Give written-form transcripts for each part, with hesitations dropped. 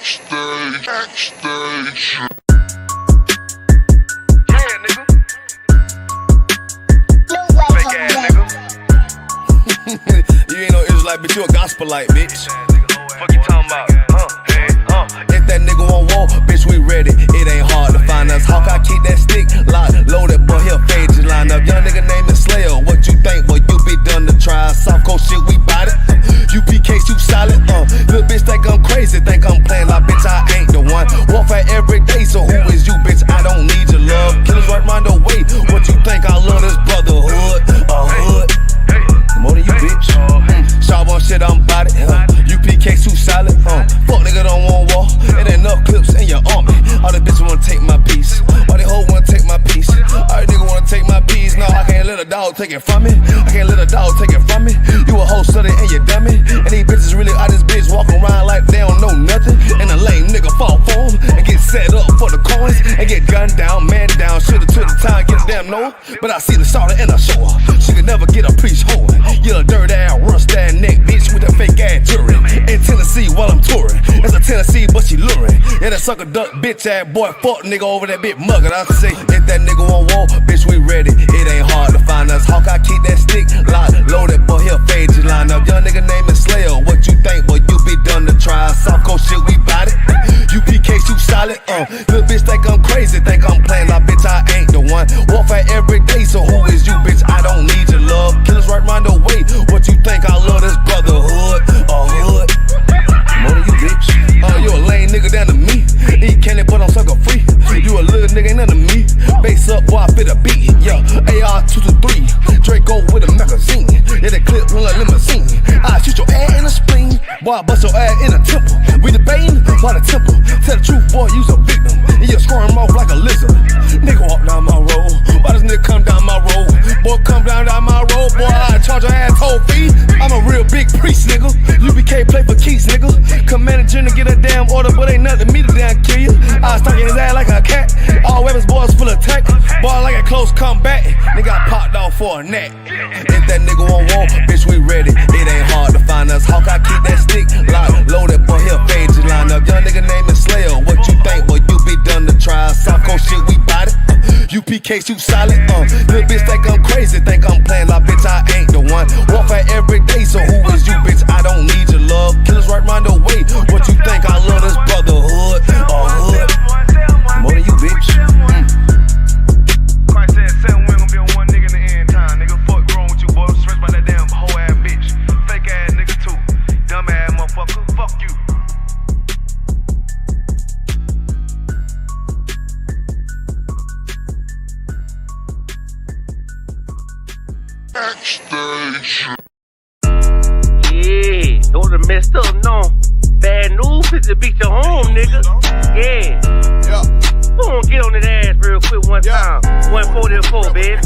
Backstage. Yeah, nigga. Fake ass nigga. You ain't no Israelite, bitch, you a gospelite, bitch. Fuck you talking about? If that nigga won't walk, bitch, we ready. It ain't hard to find us. Hawk, I keep that stick locked, loaded, boy, he'll fade you line up. Young nigga named the Slayer. What you think, boy? You be done to try. Soft coast shit, we bout it. UPK, you solid. Little bitch think I'm crazy, think I'm playing like bitch, I ain't the one. Warfare every day, so who is you, bitch? I don't need your love. Killers right round the way. What you think? I love this brotherhood. Hood. More than you, bitch. Sharp on shit, I'm bout it. UPK too solid. Fuck nigga don't want war. It ain't enough clips in your army. All the bitches wanna take my piece. All they hoes wanna take my piece. All the nigga wanna take my piece. No, I can't let a dog take it from me. I can't let a dog take it from me. You a hoe study and you dummy. And these bitches really out this bitch walking around like they don't know nothing. And a lame nigga fall for them and get set up for the coins and get gunned down, man down. Shoulda took the time, get a damn no. But I see the starter and I show her. She could never get a preach hoe. You a dirt ass, rust ass neck bitch with a fake ass jury. In Tennessee while I'm touring. That's a Tennessee, but she luring. Yeah, that sucker duck bitch ass boy, fuck nigga over that bit muggin'. I say, if that nigga won't walk, bitch, we ready. It ain't hard to find us. Hawk, I keep that stick locked, loaded, boy, he'll fade you line up. Young nigga named the Slayer. What you think, boy? You be done to try. Soft coast shit, we bout it. UPK, you solid. Little bitch think I'm crazy, think I'm playing like bitch, I ain't the one. Warfare every day, so who is you, bitch? I don't need your love. Killers right round the way. What you think? I love this brotherhood. Hood. More than you, bitch. You a lame nigga down to me. Eat candy, but I'm sucker free. You a little nigga, ain't none of me. Base up, boy, I fit a beat. Yeah, AR-223. Draco with a magazine. Yeah, that clip run like limousine. I shoot your ass in the spleen. Boy, I bust your ass in a temple. We debating by the temple. Tell the truth, boy, you's a victim. And you squirm off like a lizard. Nigga walk down my road. Why does nigga come down my road? Boy, come down my road. Boy, I charge your ass toll fee. I'm a real big priest, nigga. UPK play for keys, nigga. Commanding to get a damn order, but ain't nothing me to damn kill you. I stuck in his ass like a cat. All weapons, boys full of tech. Boy, like a close combat. Nigga got popped off for a neck. If that nigga won't walk, bitch, we ready. It ain't hard to find us. Hawk, I keep that stick locked, loaded, boy, he'll fade you line up. Young nigga named the Slayer. What you think, boy? You be done to try. Soft coast shit, we bout it. UPK, you solid. Little bitch think I'm crazy, think I'm playing like bitch, I ain't the one. Warfare every day, so who is you, bitch? I don't need your love. Killers right round the way. What you think? I love this brotherhood. Hood. More than you, bitch. Christ said 7 we gon' be on one nigga in the end time. Nigga, fuck wrong with you, boy. Stressed by that damn hoe ass bitch. Fake ass nigga too. Dumb ass motherfucker. Fuck you. Backstage. Yeah, those are messed up, no. Bad news is to beat your home, nigga. Yeah. Go on, get on that ass real quick one time. 144, baby.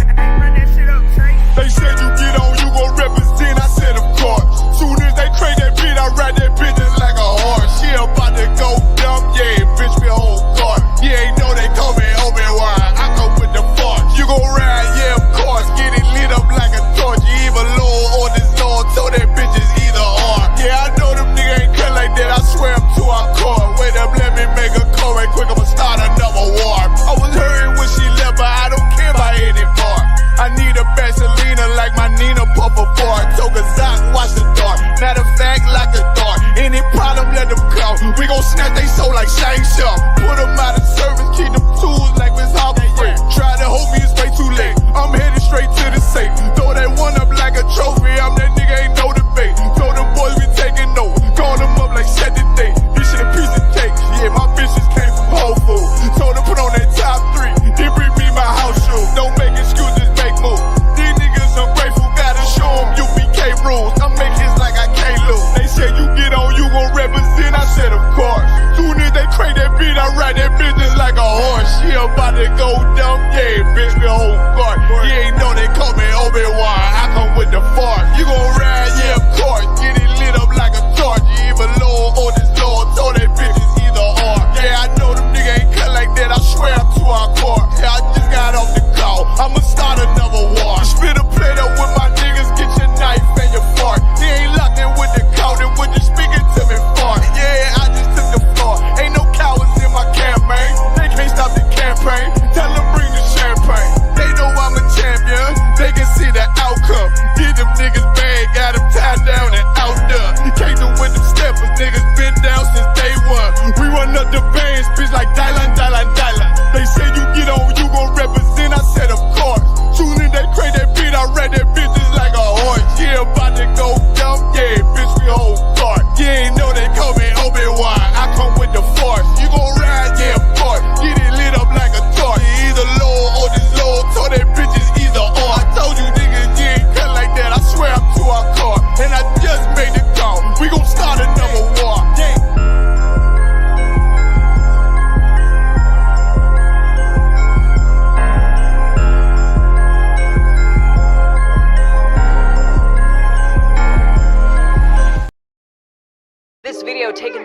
They said you get on, you gon' represent. I said, of course. Soon as they crank that beat, I ride that bitch just like a horse. She about to go dumb, yeah, bitch, me whole car. Yeah, ain't know they call me Obidiah. I come with the force. You gon' ride, yeah, of course. Get it lit up like a torch. You even low on this Lord, so that bitch is either or. Yeah, I know them niggas ain't cut like that. I swear I'm to our core. Wait up, let me make a call right quick. I'ma start another war. I was hurting when she left, but I don't care about any part. I need a Vaseline like my Nina Puffer bar. Togazak, watch the dark. Matter of fact, like a dart. Any problem, let them come. We gon' snatch they soul like Shang Tsung. Put them out of service, keep them tools like Miss Hopper Free. Try to hold me, it's way too late. I'm headed straight to the safe. Throw that one up like a trophy. I'm that nigga, ain't no debate. Told them boys we taking notes. Call them up like set the date. This shit a piece of cake. Yeah, my bitches came from Whole Foods. Told them put on that top 3. Then bring me my house shoes. Don't make excuses, make moves. These niggas ungrateful, gotta show them UPK rules. I'm making like I can't lose. They said you get on, you gon' represent. I said of course. Soon as they crank that beat, I ride that bitch just like a horse. She about to go dumb, yeah, bitch, me whole car. You ain't know they call me Obidiah. I come with the fart. You gon' ride, yeah, of course. Get it lit up like a torch. You even low on this Lord, so that bitch is either or. Yeah, I know them niggas ain't cut like that. I swear I'm to our core. Yeah, I just got off the call. I'ma start another war. Spit a plate up with my niggas, get your knife and your fart. They ain't locked in with the count, and when you speaking to me fart. Yeah, I just took the floor.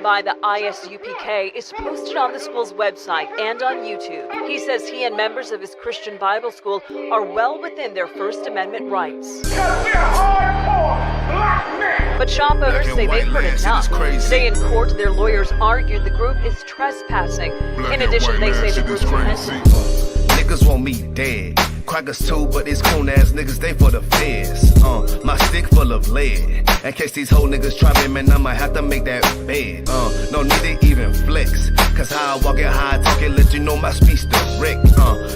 by the ISUPK is posted on the school's website and on YouTube. He says he and members of his Christian Bible school are well within their First Amendment rights. But shop owners say they've heard enough. Today in court, their lawyers argued the group is trespassing. In addition, they say the group is niggas want me dead. Crackers too, but these coon ass niggas, they for the feds. My stick full of lead. In case these whole niggas try me, man, I'ma have to make that bed. No need to even flex. Cause how I walk it, how I talk it, let you know my speech direct.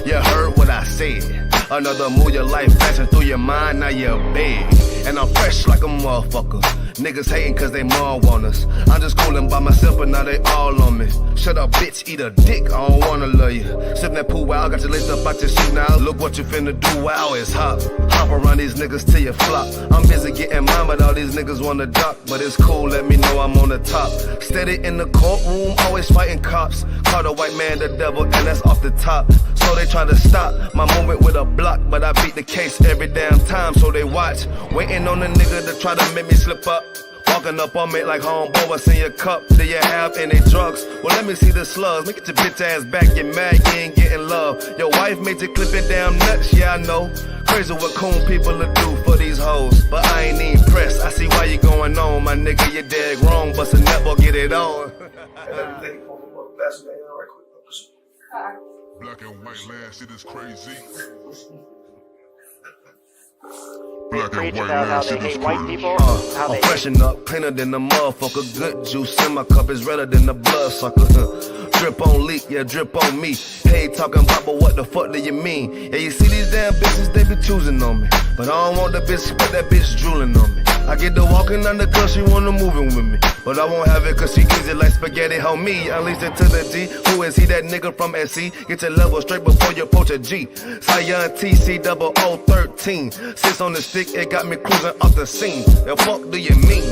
You heard what I said. Another move, your life flashing through your mind, now you're big. And I'm fresh like a motherfucker. Niggas hating cause they more want us. I'm just coolin' by myself, but now they all on me. Shut up, bitch, eat a dick, I don't wanna love you. Sippin' that pool, wow, got you laced up out your shoe now. Look what you finna do, wow, it's hot. Hop around these niggas till you flop. I'm busy getting mine, but all these niggas wanna duck. But it's cool, let me know I'm on the top. Steady in the courtroom, always fighting cops. Call the white man the devil, and that's off the top. So they try to stop my movement with a block, but I beat the case every damn time, so they watch. Waiting on the nigga to try to make me slip up. Walking up on me like homeboy, what's in your cup? Do you have any drugs? Well, let me see the slugs. Make it your bitch ass back, get mad, you ain't getting love. Your wife made you clip it damn nuts, yeah, I know. Crazy what coon people will do for these hoes. But I ain't even pressed, I see why you going on. My nigga, you dead wrong, bust a nut, boy, get it on. Black and white land, shit is crazy. Black and white land, shit is crazy. I'm freshen up, cleaner than the motherfucker. Good juice in my cup is redder than the blood sucker. Drip on leak, yeah, drip on me. Hey, talking about, but what the fuck do you mean? Yeah, you see these damn bitches, they be choosing on me. But I don't want the bitch, but that bitch drooling on me. I get the walking on the girl, she wanna moving with me. But I won't have it cause she easy like spaghetti, homie. Unleashed it to the G. Who is he, that nigga from SC? Get your level straight before you approach a G. Cyan TC 0013. Sits on the stick, it got me cruising off the scene. The fuck do you mean?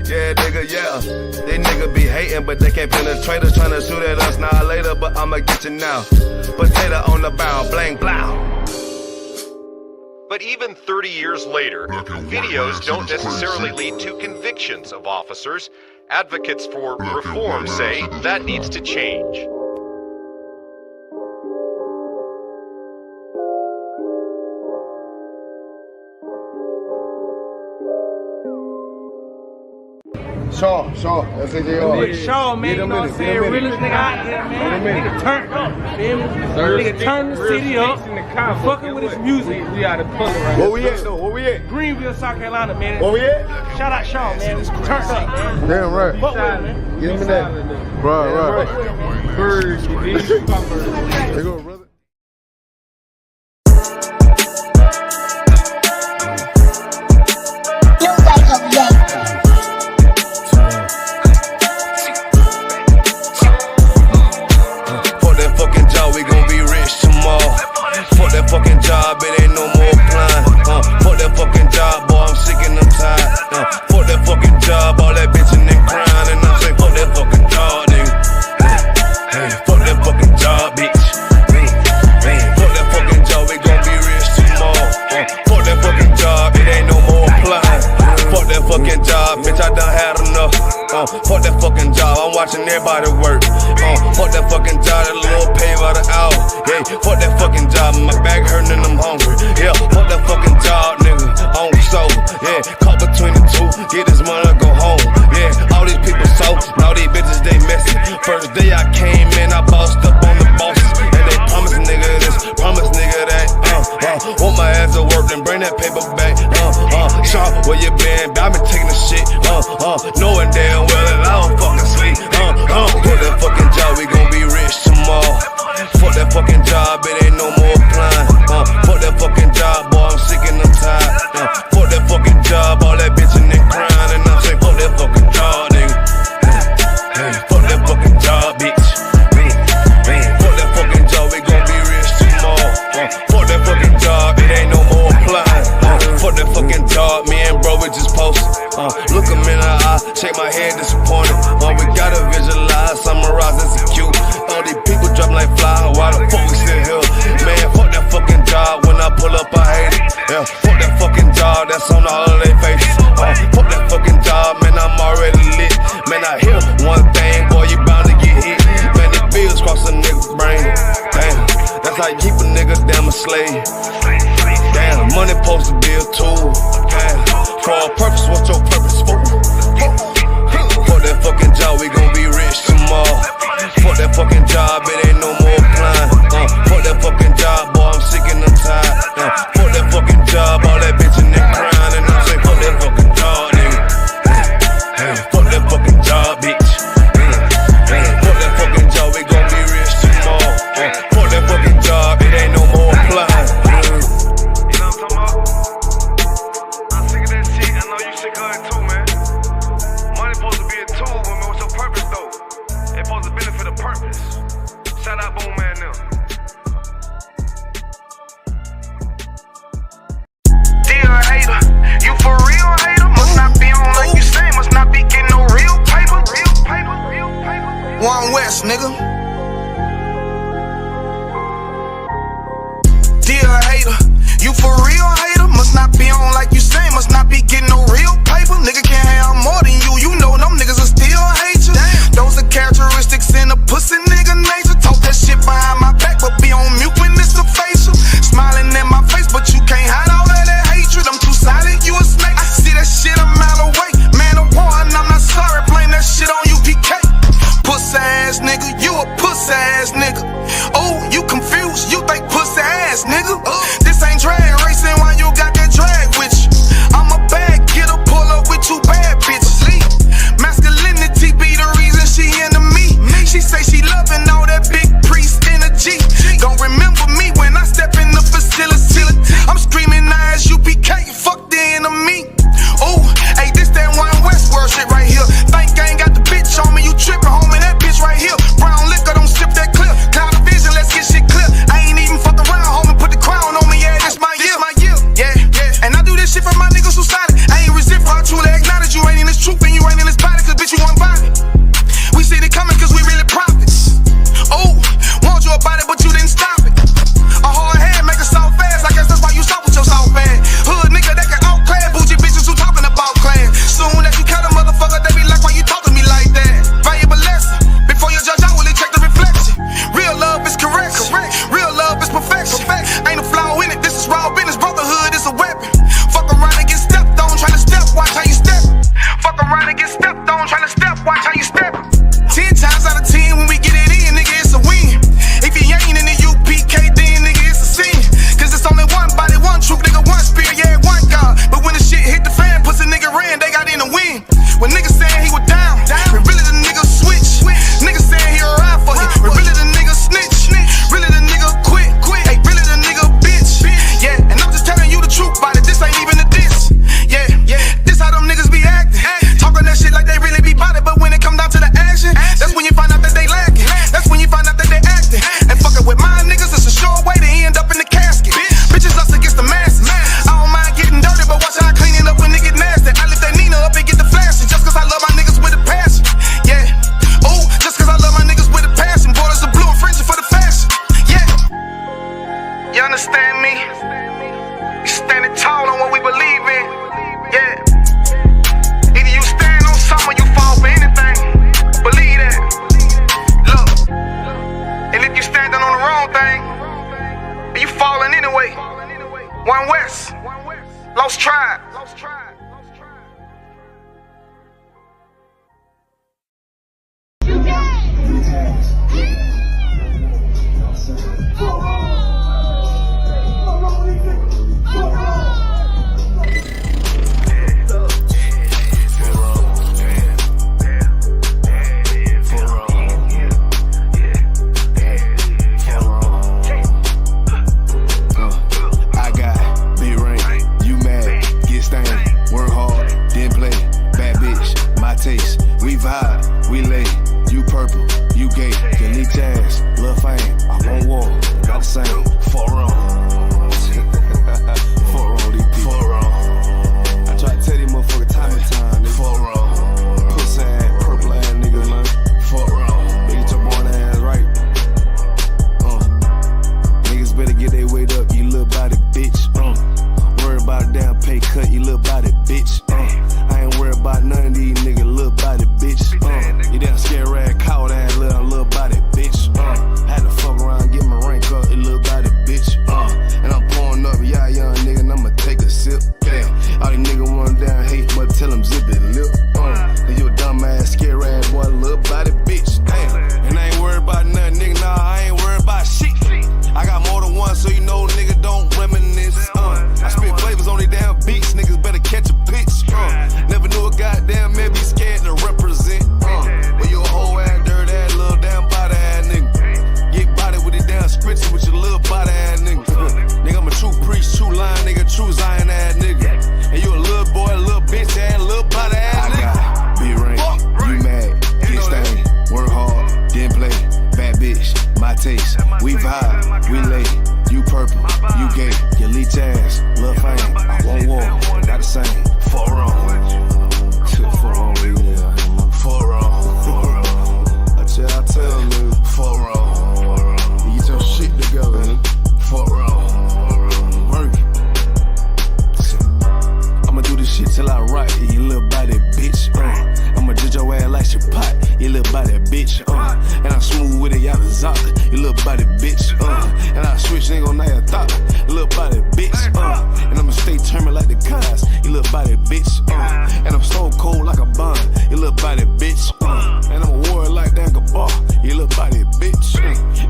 Yeah, nigga, yeah. They nigga be hating, but they can't penetrate us. Trying to shoot at us now later, but I'ma get you now. Potato on the bow, blank, blow. But even 30 years later, videos don't necessarily lead to convictions of officers. Advocates for reform say that needs to change. Shaw, that's it. Shaw, man, you know what I'm saying? Realest nigga out here, man. Nigga turned up, feel me? Nigga turned the city up, fucking with his music. We out of pull right Where we at, though? Where we at? Greenville, South Carolina, man. Where we at? Shout out Shaw, man. Turned up, man. Damn right. Fuck with it, man. Give me that. Right. Birds, you There go, brother. Fuck that fucking job, it ain't no more applying. Fuck that fucking job, boy, I'm sick and I'm tired. Fuck that fucking job, all that bitching and crying. And I'm saying, fuck that fucking job, nigga. Hey, fuck that fucking job, bitch. Fuck that fucking job, we gon' be rich tomorrow. Fuck that fucking job, it ain't no more applying. Fuck that fucking job, bitch, I done had enough. Fuck that fucking job, I'm watching everybody work. Fuck that fucking job, that little pay by the hour. Yeah, fuck that fucking job, my back hurting and I'm hungry. Yeah, fuck that fucking job, nigga, on sober. Yeah, caught between the two, get this money, go home. Yeah, all these people so, now these bitches, they messy. First day I came in, I bossed up on the bosses. And they promised nigga this, promised nigga that. Want my ass to work, then bring that paper back. Shaw, where you been? I been taking the shit. Knowing damn well that I don't fucking sleep. Fuck that fucking job, we gon' be rich tomorrow. Fuck that fucking job, it ain't no more applying. Fuck that fucking job, boy, I'm sick and I'm tired. Fuck that fucking job, all that bitching and crying. And I'm saying, fuck that fucking job, nigga. Hey, fuck that fucking job, bitch. Fuck that fucking job, we gon' be rich tomorrow. Fuck that fucking job, it ain't no more applying. Fuck that fucking job, me and bro, we just posted. Look him in the eye, shake my head disappointed. We gotta visualize, summarize, execute. All these people dropping like fly, why the fuck we still here? Man, fuck that fucking job, when I pull up I hate it. Yeah, fuck that fucking job, that's on all of their faces. Fuck that fucking job, man, I'm already lit. Man, I hit type, keep a nigga damn a slave. Damn, money supposed to be a tool. Damn, for a purpose, what's your purpose for? Fuck that fucking job, we gon' be rich tomorrow. Fuck that fucking job, it ain't no more applying. Fuck that fucking job, boy, I'm sick and I'm tired. Fuck that fucking job, all that bitch in there crying. And I'm saying, fuck that fucking job, nigga. Fuck that fucking job, bitch. Fuck that fucking job, we gon' be rich tomorrow. Fuck that fucking job, it ain't no more applying. You know what I'm talking about? I'm sick of that shit, I know you sick of it too, man. Money supposed to be a tool, but man, what's your purpose though? It's supposed to benefit a purpose. Shout out Boom Man now. Dear hater, you for real hater? Must not be on like you say, must not be getting no real paper. One West, nigga. Dear hater, you for real hater? Must not be on like you say, must not be getting no real paper. Nigga can't have more than you, you know them niggas will still hate you. Those are characteristics in a pussy nigga nature. Talk that shit behind my back, but be on mute when it's a facial. Smiling in my face, but you can't hide all of that hatred. I'm too silent, you a snake. I see that shit a mile away. Man of war, and I'm not sorry. Blame that shit on UPK. Pussy ass nigga, you a pussy ass nigga. Oh, you confused, you think pussy ass nigga. This ain't drag racing while you got that drag with you. I'm a bad getter, pull up with two bad bitches. Masculinity be the reason she into me. She say she loving all that big priest energy. Don't remember me when I step in the facility. I'm screaming ISUPK, fuck the enemy. Oh, hey, this that One West world shit right here. Think I ain't got the bitch on me, you trippin', homie, that bitch right here. Brown liquor, don't sip that clear. Cloud of vision, let's get shit clear. I ain't even fuck around, homie, put the crown on me, yeah, this my year. Yeah, and I do this shit for my niggas who solid. I ain't resent for I truly acknowledge you ain't in this truth and you ain't in this body, cause bitch, you want body. We see it coming cause we really prophets. Oh, want you about it, but you didn't stop it. A hard head make a soft fast, I guess that's why you stop with your soft bag. Hood nigga that can outclass, bougie bitches who talking about class. Soon as you cut a motherfucker, they be like, why you talk to me like that? Valuable lesson, before you judge, I will check the reflection. Real love is correction, real love is perfection. Ain't a flaw in it, this is raw business, brotherhood is a weapon. Fuck around and get stepped on, tryna step, watch how you step. Fuck around and get stepped on, tryna step, watch how you step. 10 times out of 10 when we get it in, nigga, it's a win. If you ain't in the UPK, then nigga, it's a sin. Cause it's only one body, one truth, nigga, one spirit, yeah, one God. But when the shit hit the fan, pussy nigga ran, they got in the win. When niggas saying he was down, when really the nigga switch. Niggas saying he a ride for him, when really the nigga snitch. Really the nigga quit, hey, really the nigga bitch. Yeah, and I'm just telling you the truth about it, this ain't even a diss. Yeah, this how them niggas be acting. Talking that shit like they really be about it, but when it come down to the action, that's when you find out that they lacking. That's when you find out that they acting. And fucking with my niggas, it's a sure way to end up in the casket. Bitches us against the masses. I don't mind getting dirty, but watch how I clean it up when it get nasty. I lift that Nina up and get the flashing, just cause I love my niggas with a passion. Yeah, oh, just cause I love my niggas with a passion. Borders of blue and fringing for the fashion. Yeah, you understand me? We standing tall on what we believe in. Yeah. Either you stand on something or you fall for anything. Believe that. Look. And if you standing on the wrong thing, you falling anyway. One West. Lost Tribe. We vibe, we lay, you purple, you gay, delete that. we lay. You purple, you gay, you leech ass, lil' fame. I won't war, not the same. For wrong. For wrong, for wrong. I tell you, for wrong. You get your shit together, for wrong. Work. I'ma do this shit till I rock, you little body bitch. I'ma judge your ass like your pot, you little body bitch. And I'm smooth with it, Yahawashi, you little body bitch. And I switch, ain't gon' know your thought, you little body bitch. And I'ma stay turning like the cars, you little body bitch. And I'm so cold like a bond, you little body bitch. And I'm a warrior like Dan Gabar, you little body bitch.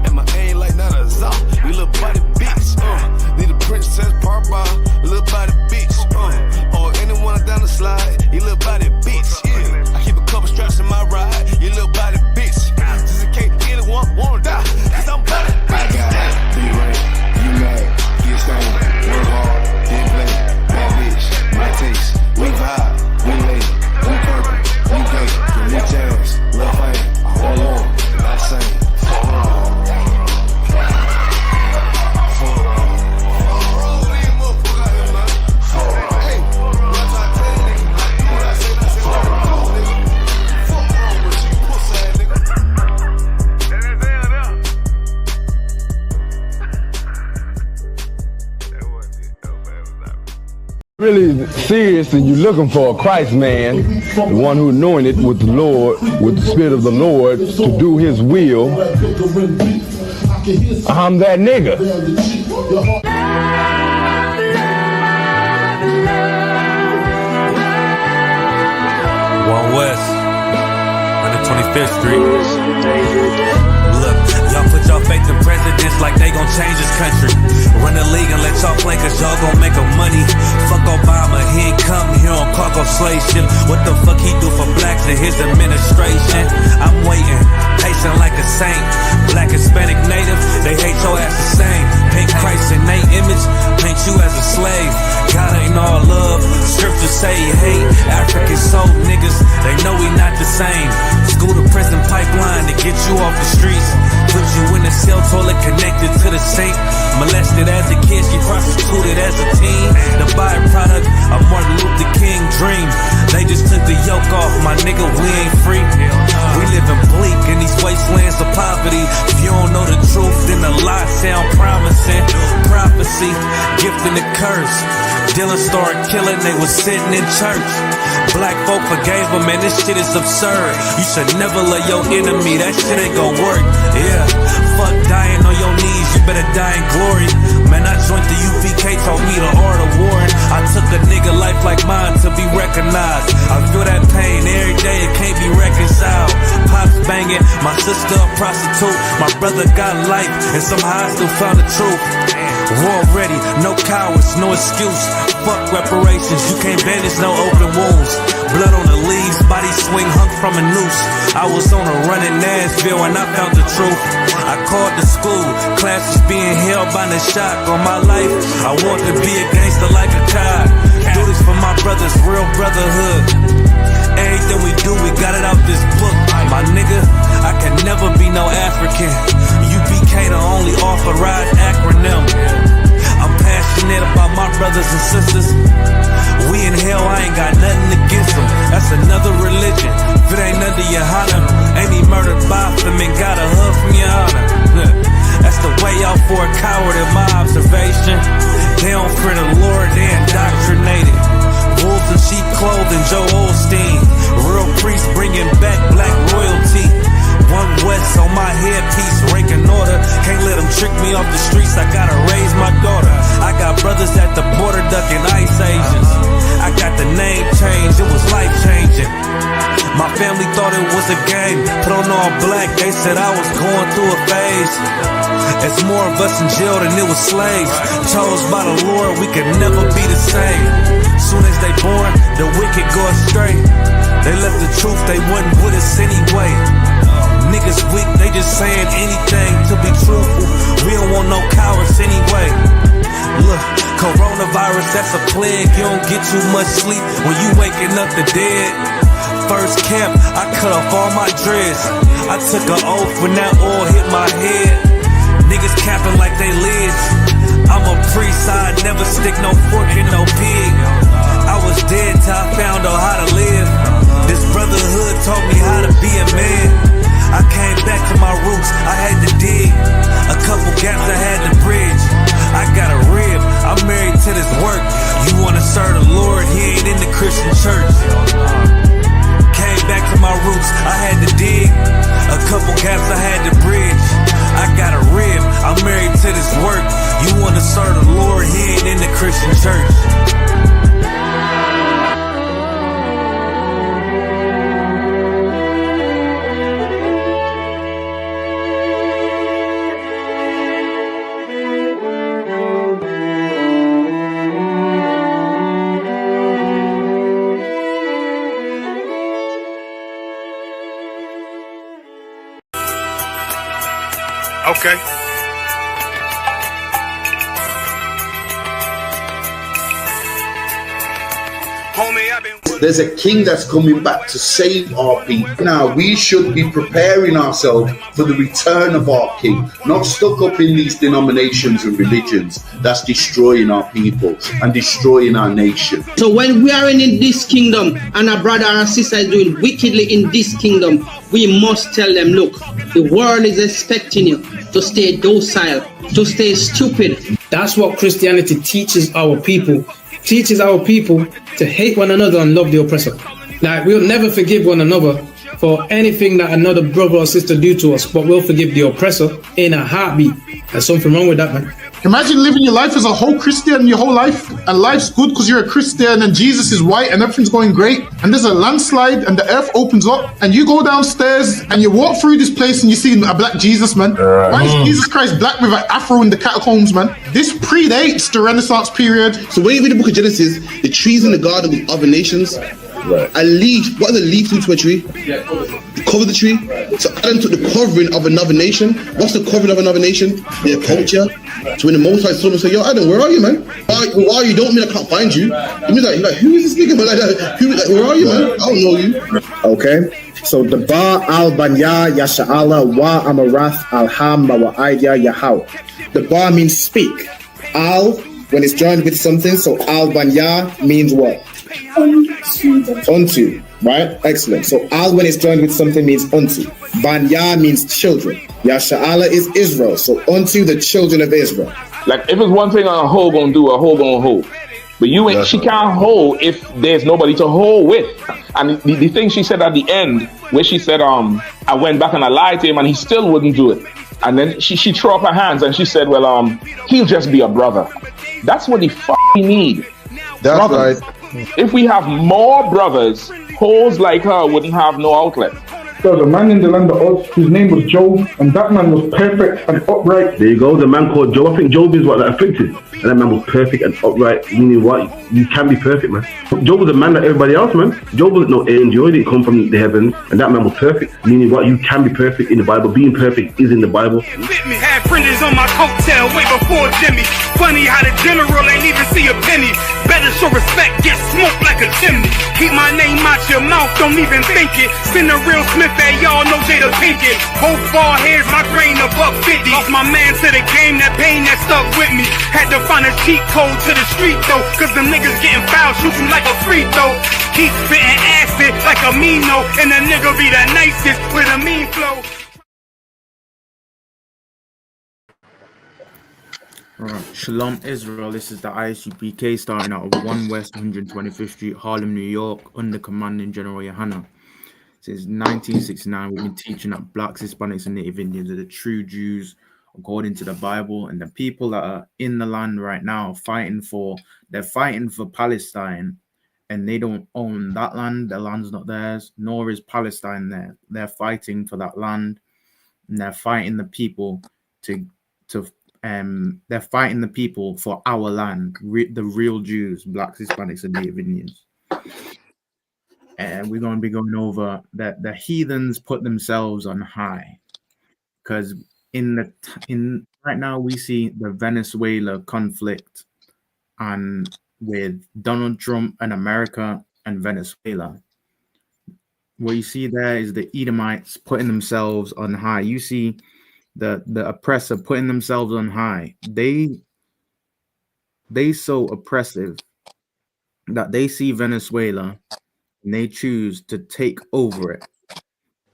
And my aim like Nana Zah, you little body bitch. Need a princess par bar, you little body bitch. Or anyone down the slide, you little body bitch. Yeah, I keep a couple straps in my ride, you little body bitch. Just in case anyone wanna die, cause I'm body bitch. I got it, be right, you mad, get stained, work hard, then play, bad bitch, my taste, we vibe, we lay, we purple, we gay, you leech ass, lil' fame, I won't war, not the same, for wrong. Really serious and you're looking for a Christ man, the one who anointed with the Lord, with the Spirit of the Lord to do his will, I'm that nigga. One West, 125th Street. Look, y'all put y'all faith in presidents like they gon' change this country. Run the league and let y'all play cause y'all gon' make a money. Fuck Obama, he ain't come here on cargo slave ship. What the fuck he do for blacks in his administration? I'm waiting, patient like a saint. Black, Hispanic, Native, they hate your ass the same. Paint Christ in they image, paint you as a slave. God ain't all love, scriptures say he hate. African soul niggas, they know we not the same. School to prison pipeline to get you off the streets. Put you in a cell toilet connected to the sink. Molested as a kid, she prostituted as a teen. The byproduct of Martin Luther King dream. They just took the yoke off, my nigga, we ain't free. We living bleak in these wastelands of poverty. If you don't know the truth, then the lie sound promising. Prophecy, gift and the curse. Dylan started killing, they was sitting in church. Black folk forgave him, man, this shit is absurd. You should never love your enemy, that shit ain't gon' work. Yeah, fuck dying on your knees, you better die in glory. Man, I joined the UPK, taught me the art of warring. I took a nigga life like mine to be recognized. I feel that pain every day, it can't be reconciled. Pops banging, my sister a prostitute. My brother got life, and somehow I still found the truth. War ready, no cowards, no excuse. Fuck reparations, you can't bandage no open wounds. Blood on the leaves, body swing hung from a noose. I was on a run in Nashville and I found the truth. I called the school, classes being held by the shock on my life. I want to be a gangster like a child. Do this for my brothers, real brotherhood. Everything we do, we got it out this book. My nigga, I can never be no African. UPK the only authorized acronym. I'm passionate about my brothers and sisters. We in hell, I ain't got nothing against them. That's another religion. If it ain't under Yahawashi, ain't he murdered by them and got a hug from Yahawashi? That's the way out for a coward in my observation. They don't fear the Lord, they indoctrinated. Wolves in sheep clothing, Joe Osteen. Real priest bringing back black royalty. One West on my headpiece, ranking order. Can't let them trick me off the streets, I gotta raise my daughter. I got brothers at the border ducking ice agents. I got the name change, it was life changing. My family thought it was a game, put on all black, they said I was going through a phase. It's more of us in jail than it was slaves. Chose by the Lord, we could never be the same. Soon as they born, the wicked go astray. They left the truth, they wasn't with us anyway. Niggas weak, they just saying anything to be truthful. We don't want no cowards anyway. Look, coronavirus, that's a plague. You don't get too much sleep when you waking up the dead. First camp, I cut off all my dreads. I took an oath when that oil hit my head. Niggas niggas capping like they live. I'm a priest, I never stick no fork in no pig. I was dead till I found out how to live. This brotherhood taught me how to be a man. I came back to my roots, I had to dig. A couple gaps I had to bridge. I got a rib, I'm married to this work. You wanna serve the Lord, he ain't in the Christian church. Came back to my roots, I had to dig. A couple gaps I had to bridge. I got a rib, I'm married to this work. You wanna serve the Lord, he ain't in the Christian church. Okay. Homie, I've been... There's a king that's coming back to save our people. Now, we should be preparing ourselves for the return of our king, not stuck up in these denominations and religions that's destroying our people and destroying our nation. So when we are in this kingdom and a brother or a sister is doing wickedly in this kingdom, we must tell them, look, the world is expecting you to stay docile, to stay stupid. That's what Christianity teaches our people. Teaches our people to hate one another and love the oppressor. Like, we'll never forgive one another for anything that another brother or sister do to us, but we'll forgive the oppressor in a heartbeat. There's something wrong with that, man. Imagine living your life as a whole Christian your whole life, and life's good because you're a Christian and Jesus is white and everything's going great, and there's a landslide and the earth opens up and you go downstairs and you walk through this place and you see a black Jesus, man. Why is Jesus Christ black with an afro in the catacombs, man? This predates the Renaissance period. So when you read the book of Genesis, the trees in the garden with other nations, a leaf, what does a leaf do to a tree? Cover the tree. So Adam took the covering of another nation. What's the covering of another nation? Their culture. So when the Most High saw him and said, yo, Adam, where are you, man? Where are you? Don't mean I can't find you. He means like, who is this nigga, man? Where are you, man? I don't know you. Okay. So the Ba al Banya Yasha'ala wa Amarath al Hamma wa Idea Yahawah. The Ba means speak. Al, when it's joined with something, so al Banya means what? Unto, right? Excellent. So al when it's joined with something means unto. Banya means children. Yasha'ala is Israel. So unto the children of Israel. Like if it's one thing a hoe gonna do, a hoe gonna hold. But you ain't, she can't hold if there's nobody to hold with. And the thing she said at the end, where she said, I went back and I lied to him and he still wouldn't do it. And then she threw up her hands and she said, well, he'll just be a brother. That's what he need. That's brothers. Right. If we have more brothers, hoes like her wouldn't have no outlet. There was a man in the land of Oz, his name was Job, and that man was perfect and upright. There you go, the man called Job. I think Job is what, like, afflicted. And that man was perfect and upright, meaning what? You can be perfect, man. Job was a man like everybody else, man. Job wasn't no angel, he didn't come from the heavens, and that man was perfect, meaning what? You can be perfect in the Bible. Being perfect is in the Bible. With me, had fringes on my coattail way before Jimmy. Funny how the general ain't even see a penny. Better show respect, get smoked like a chimney. Keep my name out your mouth, don't even think it. Send a real Smith, hey, y'all know Jada Pinkett. Both ball heads, my grain a $1.50. Lost my man to the game, that pain that stuck with me. Had to find a cheat code to the street though, cause them niggas getting foul, shoot you like a free throw. Keep spitting acid like a Mino, and the nigga be the nicest with a mean flow. Alright, Shalom Israel, this is the ISUPK starting out of 1 West 125th Street, Harlem, New York, under commanding General Yahawashi. Since 1969, we've been teaching that blacks, Hispanics, and Native Indians are the true Jews according to the Bible, and the people that are in the land right now they're fighting for Palestine, and they don't own that land. The land's not theirs, nor is Palestine there. They're fighting for that land, and they're fighting the people they're fighting the people for our land, the real Jews, blacks, Hispanics, and Native Indians. And we're going to be going over that the heathens put themselves on high, because right now we see the Venezuela conflict, and with Donald Trump and America and Venezuela, what you see there is the Edomites putting themselves on high. You see the oppressor putting themselves on high. They so oppressive that they see Venezuela and they choose to take over it,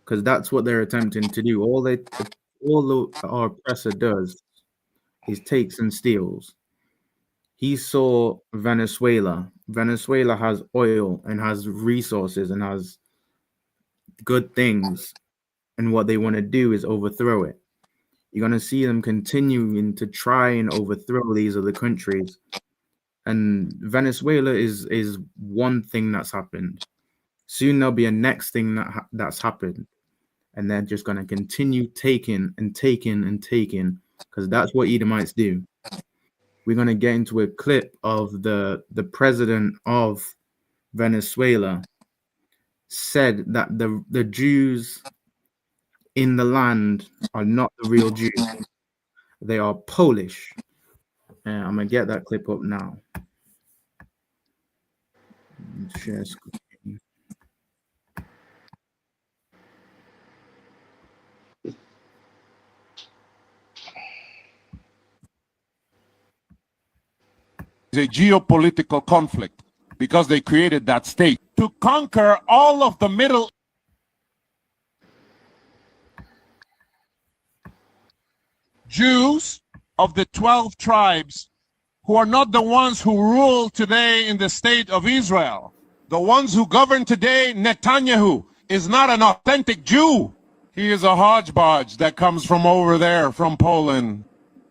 because that's what they're attempting to do. All our oppressor does is takes and steals. He saw Venezuela. Venezuela has oil and has resources and has good things, and what they want to do is overthrow it. You're going to see them continuing to try and overthrow these other countries. And Venezuela is one thing that's happened. Soon there'll be a next thing that's happened. And they're just going to continue taking and taking and taking, because that's what Edomites do. We're going to get into a clip of the president of Venezuela said that the Jews in the land are not the real Jews. They are Polish. And I'm going to get that clip up now. Share screen. It's a geopolitical conflict because they created that state to conquer all of the Middle Jews of the 12 tribes who are not the ones who rule today in the state of Israel. The ones who govern today, Netanyahu, is not an authentic Jew. He is a hodgepodge that comes from over there, from Poland.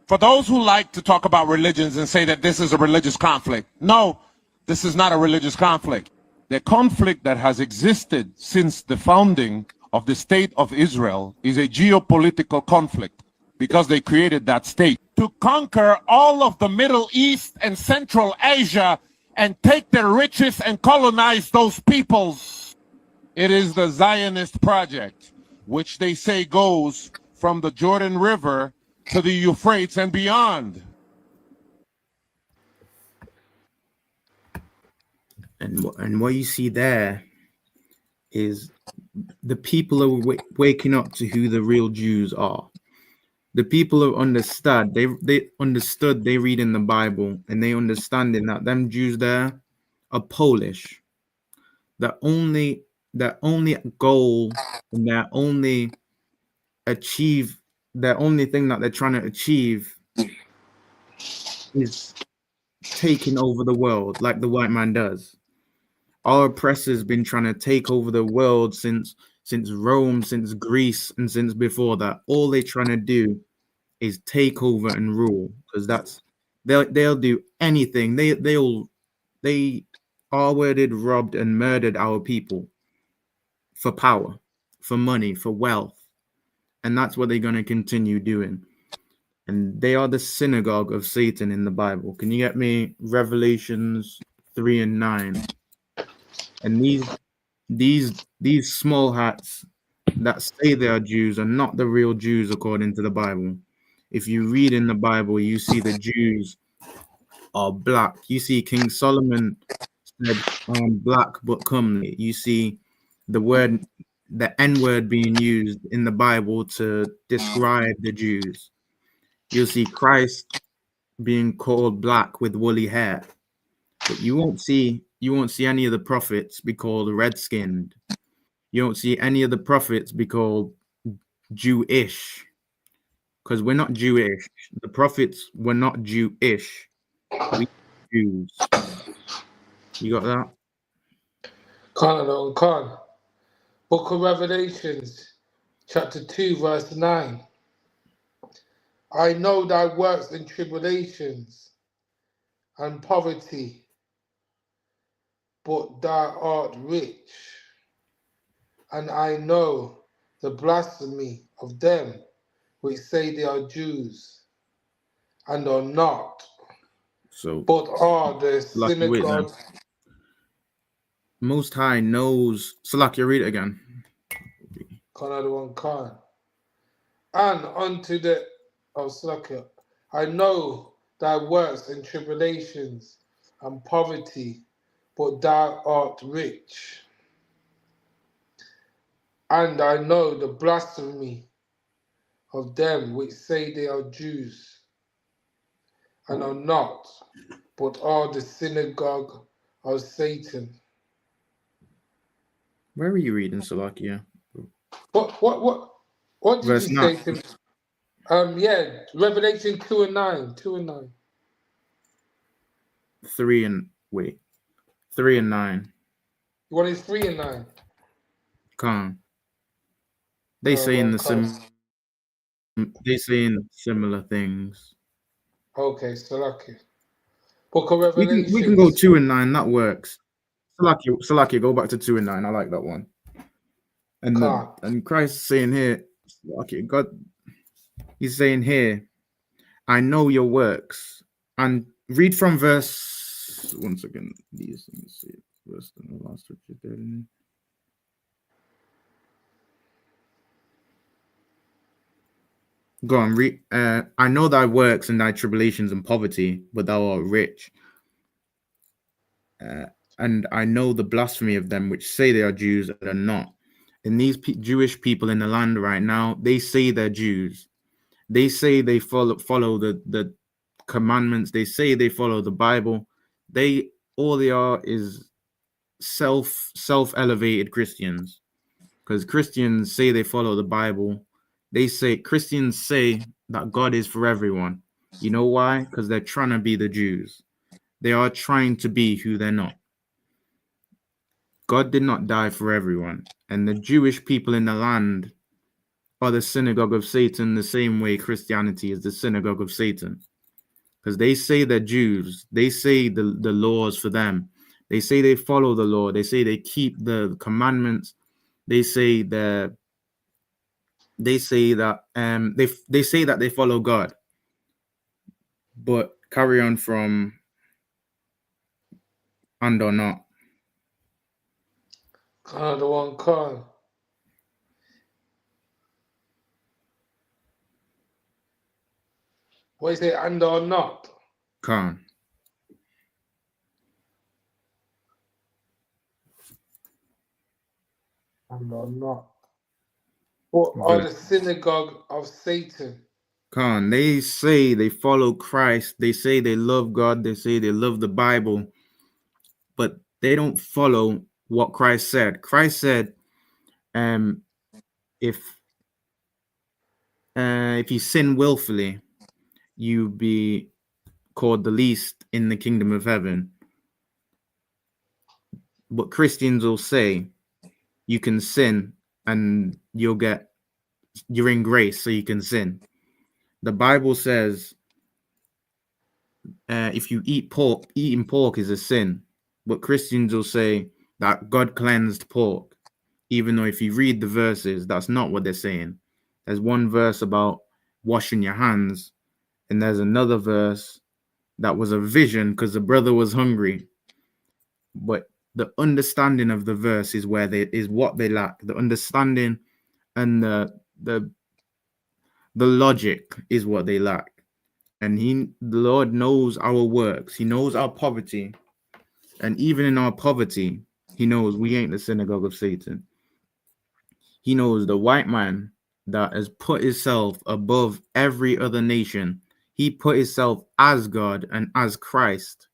For those who like to talk about religions and say that this is a religious conflict, no, this is not a religious conflict. The conflict that has existed since the founding of the state of Israel is a geopolitical conflict because they created that state to conquer all of the Middle East and Central Asia and take their riches and colonize those peoples. It is the Zionist project, which they say goes from the Jordan River to the Euphrates and beyond. And what you see there is the people are waking up to who the real Jews are. The people who understood, they understood, they read in the Bible, and they understanding that them Jews there are Polish. Their only goal and their only thing that they're trying to achieve is taking over the world like the white man does. Our oppressors been trying to take over the world since Rome, since Greece, and since before that. All they're trying to do is take over and rule, because they'll do anything. They R-worded, robbed, and murdered our people for power, for money, for wealth, and that's what they're going to continue doing. And they are the synagogue of Satan in the Bible. Can you get me Revelations 3 and 9? And these small hats that say they are Jews are not the real Jews according to the Bible. If you read in the Bible, you see the Jews are black. You see King Solomon said, "I am black but comely." You see the N-word being used in the Bible to describe the Jews. You'll see Christ being called black with woolly hair. But you won't see any of the prophets be called red-skinned. You don't see any of the prophets be called Jewish, because we're not Jewish. The prophets were not Jewish. We Jews. You got that? Khan. Book of Revelations, chapter 2, verse 9. I know thy works and tribulations and poverty, but thou art rich. And I know the blasphemy of them which say they are Jews and are not, but are the synagogue. Most High knows. Salakia, read it again. Khan. And unto the Salakia, I know thy works and tribulations and poverty, but thou art rich. And I know the blasphemy of them which say they are Jews, and are not, but are the synagogue of Satan. Where are you reading, Salakia? What did Verse you say 9. to me? Yeah, Revelation 2 and 9. 2 and 9. 3 and 9. You wanted 3 and 9. Khan. They saying similar things. Okay, Salaki. Book of We Revelation. can go 2 and 9. That works. Salaki, go back to 2 and 9. I like that one. And Christ saying here, Salaki, God, he's saying here, I know your works. And read from verse. One second. These things. Verse the last scripture. Go on, read. I know thy works and thy tribulations and poverty, but thou art rich. And I know the blasphemy of them which say they are Jews and are not. And these Jewish people in the land right now, they say they're Jews. They say they follow the commandments. They say they follow the Bible. All they are is self-elevated Christians, because Christians say they follow the Bible. Christians say that God is for everyone. You know why? Because they're trying to be the Jews. They are trying to be who they're not. God did not die for everyone. And the Jewish people in the land are the synagogue of Satan, the same way Christianity is the synagogue of Satan. Because they say they're Jews. They say the laws for them. They say they follow the law. They say they keep the commandments. They say that they say that they follow God. But carry on from and or not. The one Khan. What is it, and or not? Khan. And or not. What are the synagogue of Satan? Khan. They say they follow Christ. They say they love God. They say they love the Bible. But they don't follow what Christ said. Christ said, if you sin willfully, you be called the least in the kingdom of heaven. But Christians will say you can sin and you're in grace, so you can sin. The Bible says if you eat pork, eating pork is a sin. But Christians will say that God cleansed pork, even though if you read the verses, that's not what they're saying. There's one verse about washing your hands, and there's another verse that was a vision because the brother was hungry. But the understanding of the verse is what they lack. The understanding and the logic is what they lack. And the Lord knows our works. He knows our poverty. And even in our poverty, he knows we ain't the synagogue of Satan. He knows the white man that has put himself above every other nation. He put himself as God and as Christ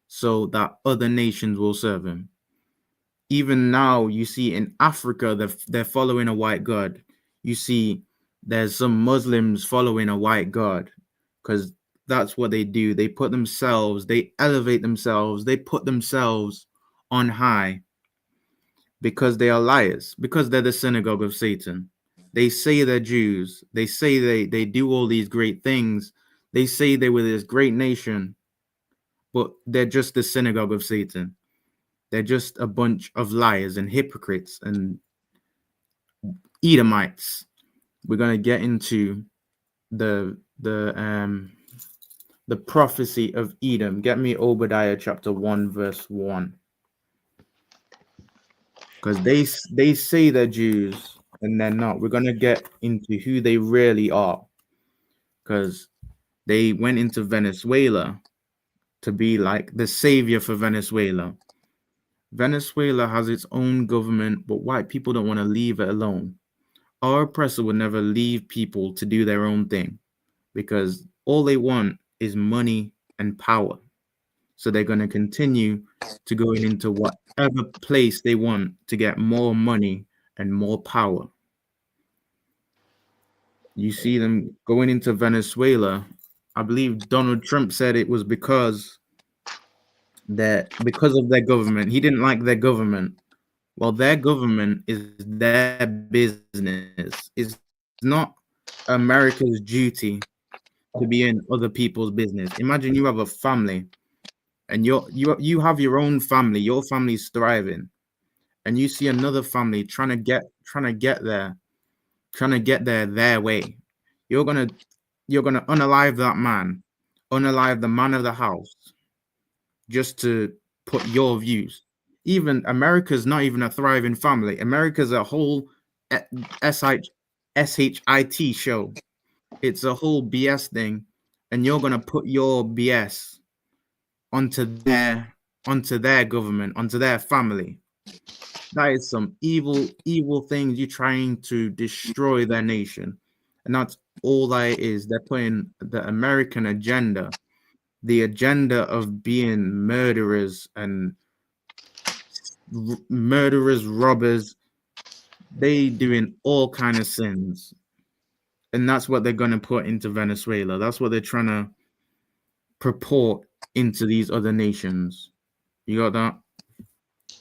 so that other nations will serve him. Even now, you see in Africa, they're following a white God. You see there's some Muslims following a white God because that's what they do. They elevate themselves, they put themselves on high because they are liars, because they're the synagogue of Satan. They say they're Jews. They say they do all these great things. They say they were this great nation, but they're just the synagogue of Satan. They're just a bunch of liars and hypocrites and Edomites. We're going to get into the prophecy of Edom. Get me Obidiah chapter 1 verse 1. Because they say they're Jews and they're not. We're going to get into who they really are. Because they went into Venezuela to be like the savior for Venezuela. Venezuela has its own government, but white people don't want to leave it alone. our oppressor would never leave people to do their own thing, because all they want is money and power. So they're going to continue to go into whatever place they want to get more money and more power. You see them going into Venezuela. I believe Donald Trump said it was because of their government. He didn't like their government. Well, their government is their business. It's not America's duty to be in other people's business. Imagine you have a family, and you have your own family. Your family's thriving, and you see another family trying to get there their way. You're gonna unalive that man, unalive the man of the house, just to put your views. Even America's not even a thriving family. America's a whole SHIT show. It's a whole BS thing, and you're gonna put your BS onto their government, onto their family. That is some evil things. You're trying to destroy their nation, and that's all that it is. They're putting the American agenda, the agenda of being murderers and robbers. They doing all kind of sins, and that's what they're gonna put into Venezuela. That's what they're trying to purport into these other nations. You got that?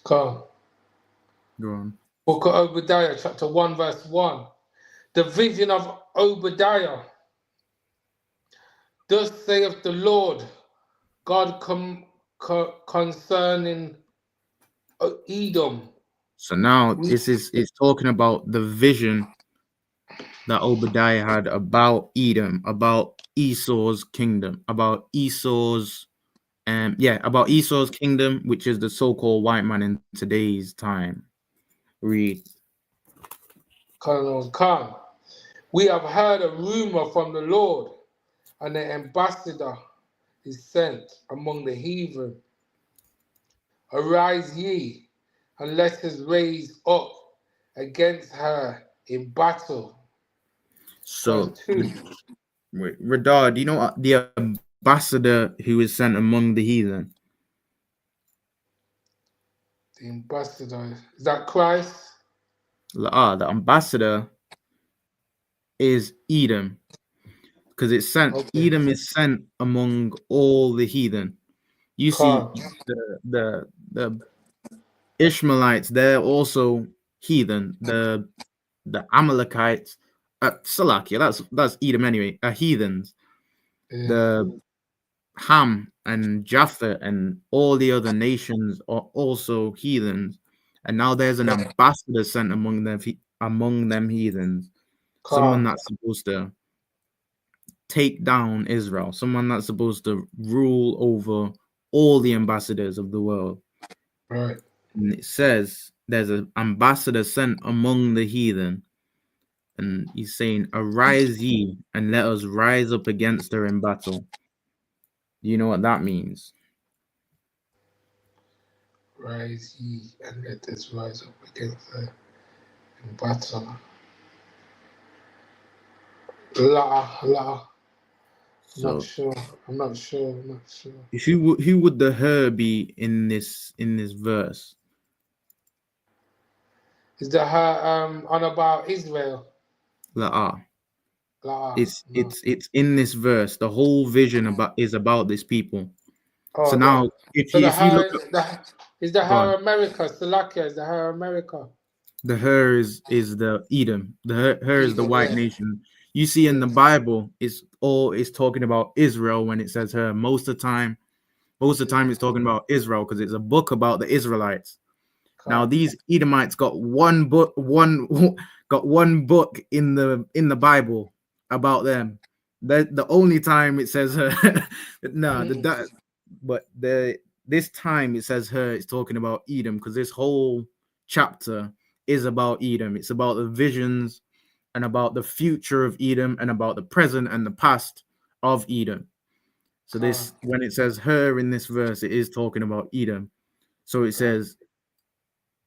Go on. Book of Obadiah, chapter 1, verse 1. The vision of Obadiah. Thus saith the Lord God concerning Edom. So now it's talking about the vision that Obadiah had about Edom, about Esau's kingdom, about Esau's kingdom, which is the so-called white man in today's time. Read. Colonel Khan. We have heard a rumor from the Lord, and the ambassador is sent among the heathen. Arise ye, and let us raise up against her in battle. So, Radar, do you know what the ambassador who is sent among the heathen? The ambassador, is that Christ? The ambassador is Edom, because it's sent. Okay. Edom is sent among all the heathen. You see, the Ishmaelites, they're also heathen. The Amalekites, Salakia, that's Edom anyway, are heathens. Yeah. The Ham and Japheth and all the other nations are also heathens. And now there's an ambassador sent among them heathens. Someone that's supposed to take down Israel. Someone that's supposed to rule over all the ambassadors of the world. Right. And it says there's an ambassador sent among the heathen. And he's saying, arise ye, and let us rise up against her in battle. Do you know what that means? Rise ye, and let us rise up against her in battle. I'm not sure. Who would the her be in this verse? Is the her on about Israel? It's in this verse. The whole vision is about this people. So now, if you look at, is the her America? Salakia is the her America. The her is the Edom. The her is the white nation. You see in the Bible, it's talking about Israel when it says her. Most of the time it's talking about Israel because it's a book about the Israelites. Now these Edomites got one book in the Bible about them. The only time it says her, this time it says her. It's talking about Edom because this whole chapter is about Edom. It's about the visions and about the future of Edom and about the present and the past of Edom. So when it says her in this verse, it is talking about Edom. So it says,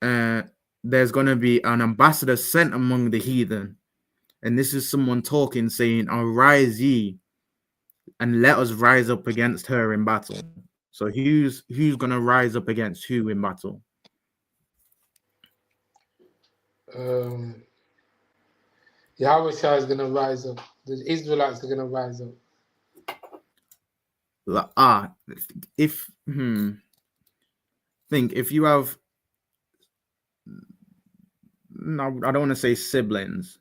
there's going to be an ambassador sent among the heathen, And this is someone talking, saying, "Arise ye, and let us rise up against her in battle." So who's gonna rise up against who in battle? Yahawashi is gonna rise up. The Israelites are gonna rise up. Think if you have, no, I don't want to say siblings.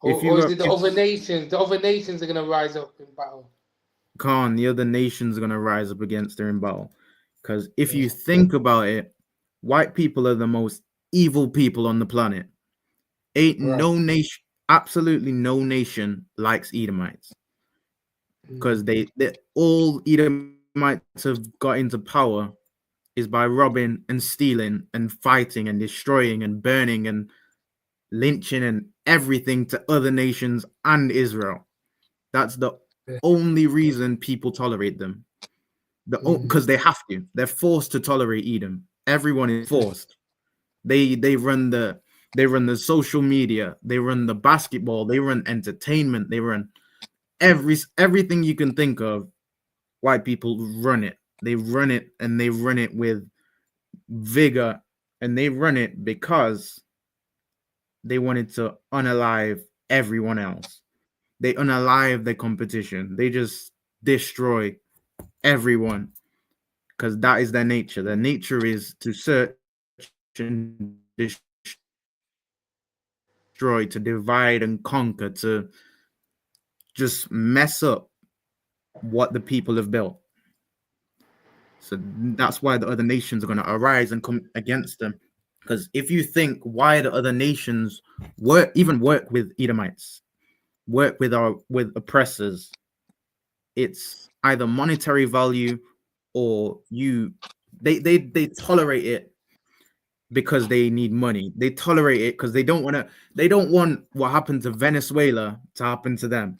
Or is it the other nations? The other nations are gonna rise up in battle. Khan, the other nations are gonna rise up against her in battle. Because if you think about it, white people are the most evil people on the planet. Ain't no nation, absolutely no nation likes Edomites. Because they all Edomites have got into power is by robbing and stealing and fighting and destroying and burning and lynching and everything to other nations and Israel. That's the only reason people tolerate them. Because they have to. They're forced to tolerate Edom. Everyone is forced. They run the social media. They run the basketball. They run entertainment. They run everything you can think of. White people run it. They run it, and they run it with vigor, and they run it because they wanted to unalive everyone else. They unalive the competition. They just destroy everyone because that is their nature. Their nature is to search and destroy, to divide and conquer, to just mess up what the people have built. So that's why the other nations are going to arise and come against them. Because if you think why the other nations work with Edomites, work with oppressors, it's either monetary value or they tolerate it because they need money. They tolerate it because they don't want what happened to Venezuela to happen to them.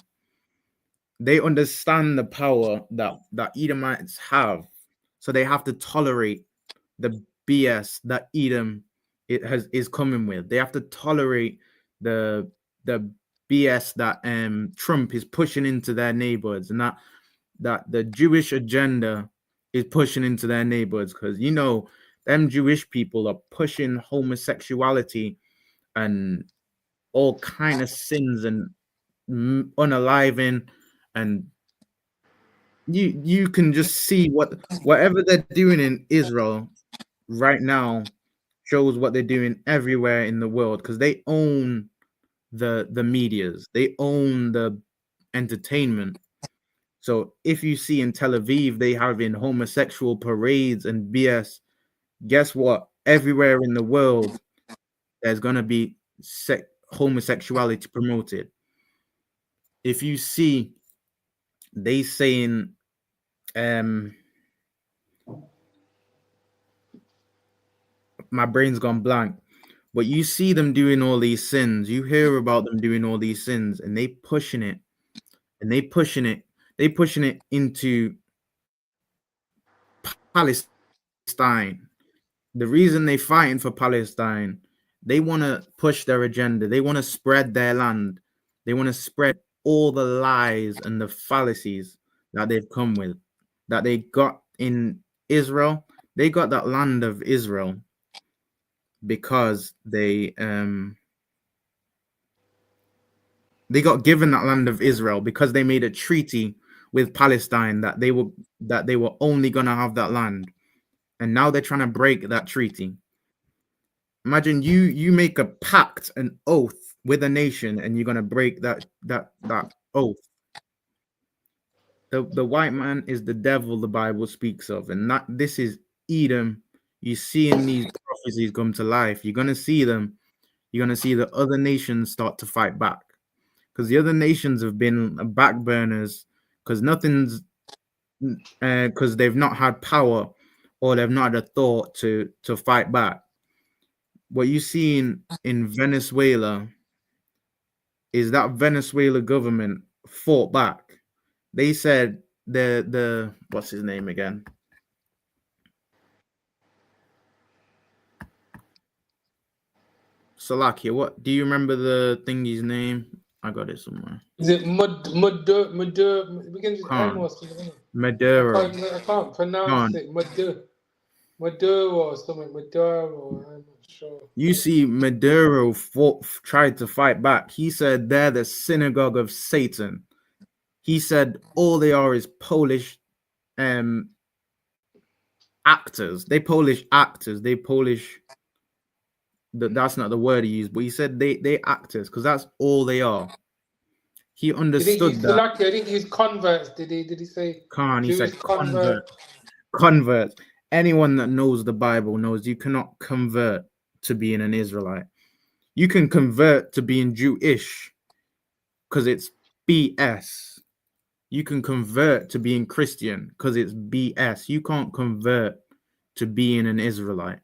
They understand the power that Edomites have, so they have to tolerate the BS that Edom is coming with. They have to tolerate the BS that Trump is pushing into their neighborhoods, and that the Jewish agenda is pushing into their neighborhoods, because them Jewish people are pushing homosexuality and all kind of sins and unaliving, and you can just see whatever they're doing in Israel right now shows what they're doing everywhere in the world, because they own the medias, they own the entertainment. So if you see in Tel Aviv they having homosexual parades and BS, guess what? Everywhere in the world there's gonna be homosexuality promoted. If you see they saying my brain's gone blank, but you see them doing all these sins, you hear about them doing all these sins, and they pushing it into Palestine. The reason they fighting for Palestine, they want to push their agenda. They want to spread their land. They want to spread all the lies and the fallacies that they've come with, that they got in Israel. They got that land of Israel because they got given that land of Israel because they made a treaty with Palestine that they were only gonna have that land, and now they're trying to break that treaty. Imagine you make a pact, an oath with a nation, and you're gonna break that oath. The white man is the devil the Bible speaks of, and this is Edom. You seeing these prophecies come to life. You're gonna see them. You're gonna see the other nations start to fight back, because the other nations have been back burners, because because they've not had power or they've not had a thought to fight back. What you see in Venezuela is that Venezuela government fought back. They said the what's his name again? Salakia, what do you remember the thingy's name? I got it somewhere. Is it begins with M or something? Maduro. I can't pronounce it. Maduro or something. Maduro. I'm not sure. You see, Maduro tried to fight back. He said they're the synagogue of Satan. He said all they are is Polish actors. They Polish actors. They Polish. That's not the word he used, but he said they actors because that's all they are. He understood that. I didn't use converts. Did he say? He said convert. Anyone that knows the Bible knows you cannot convert to being an Israelite. You can convert to being Jewish because it's BS. You can convert to being Christian because it's BS. You can't convert to being an Israelite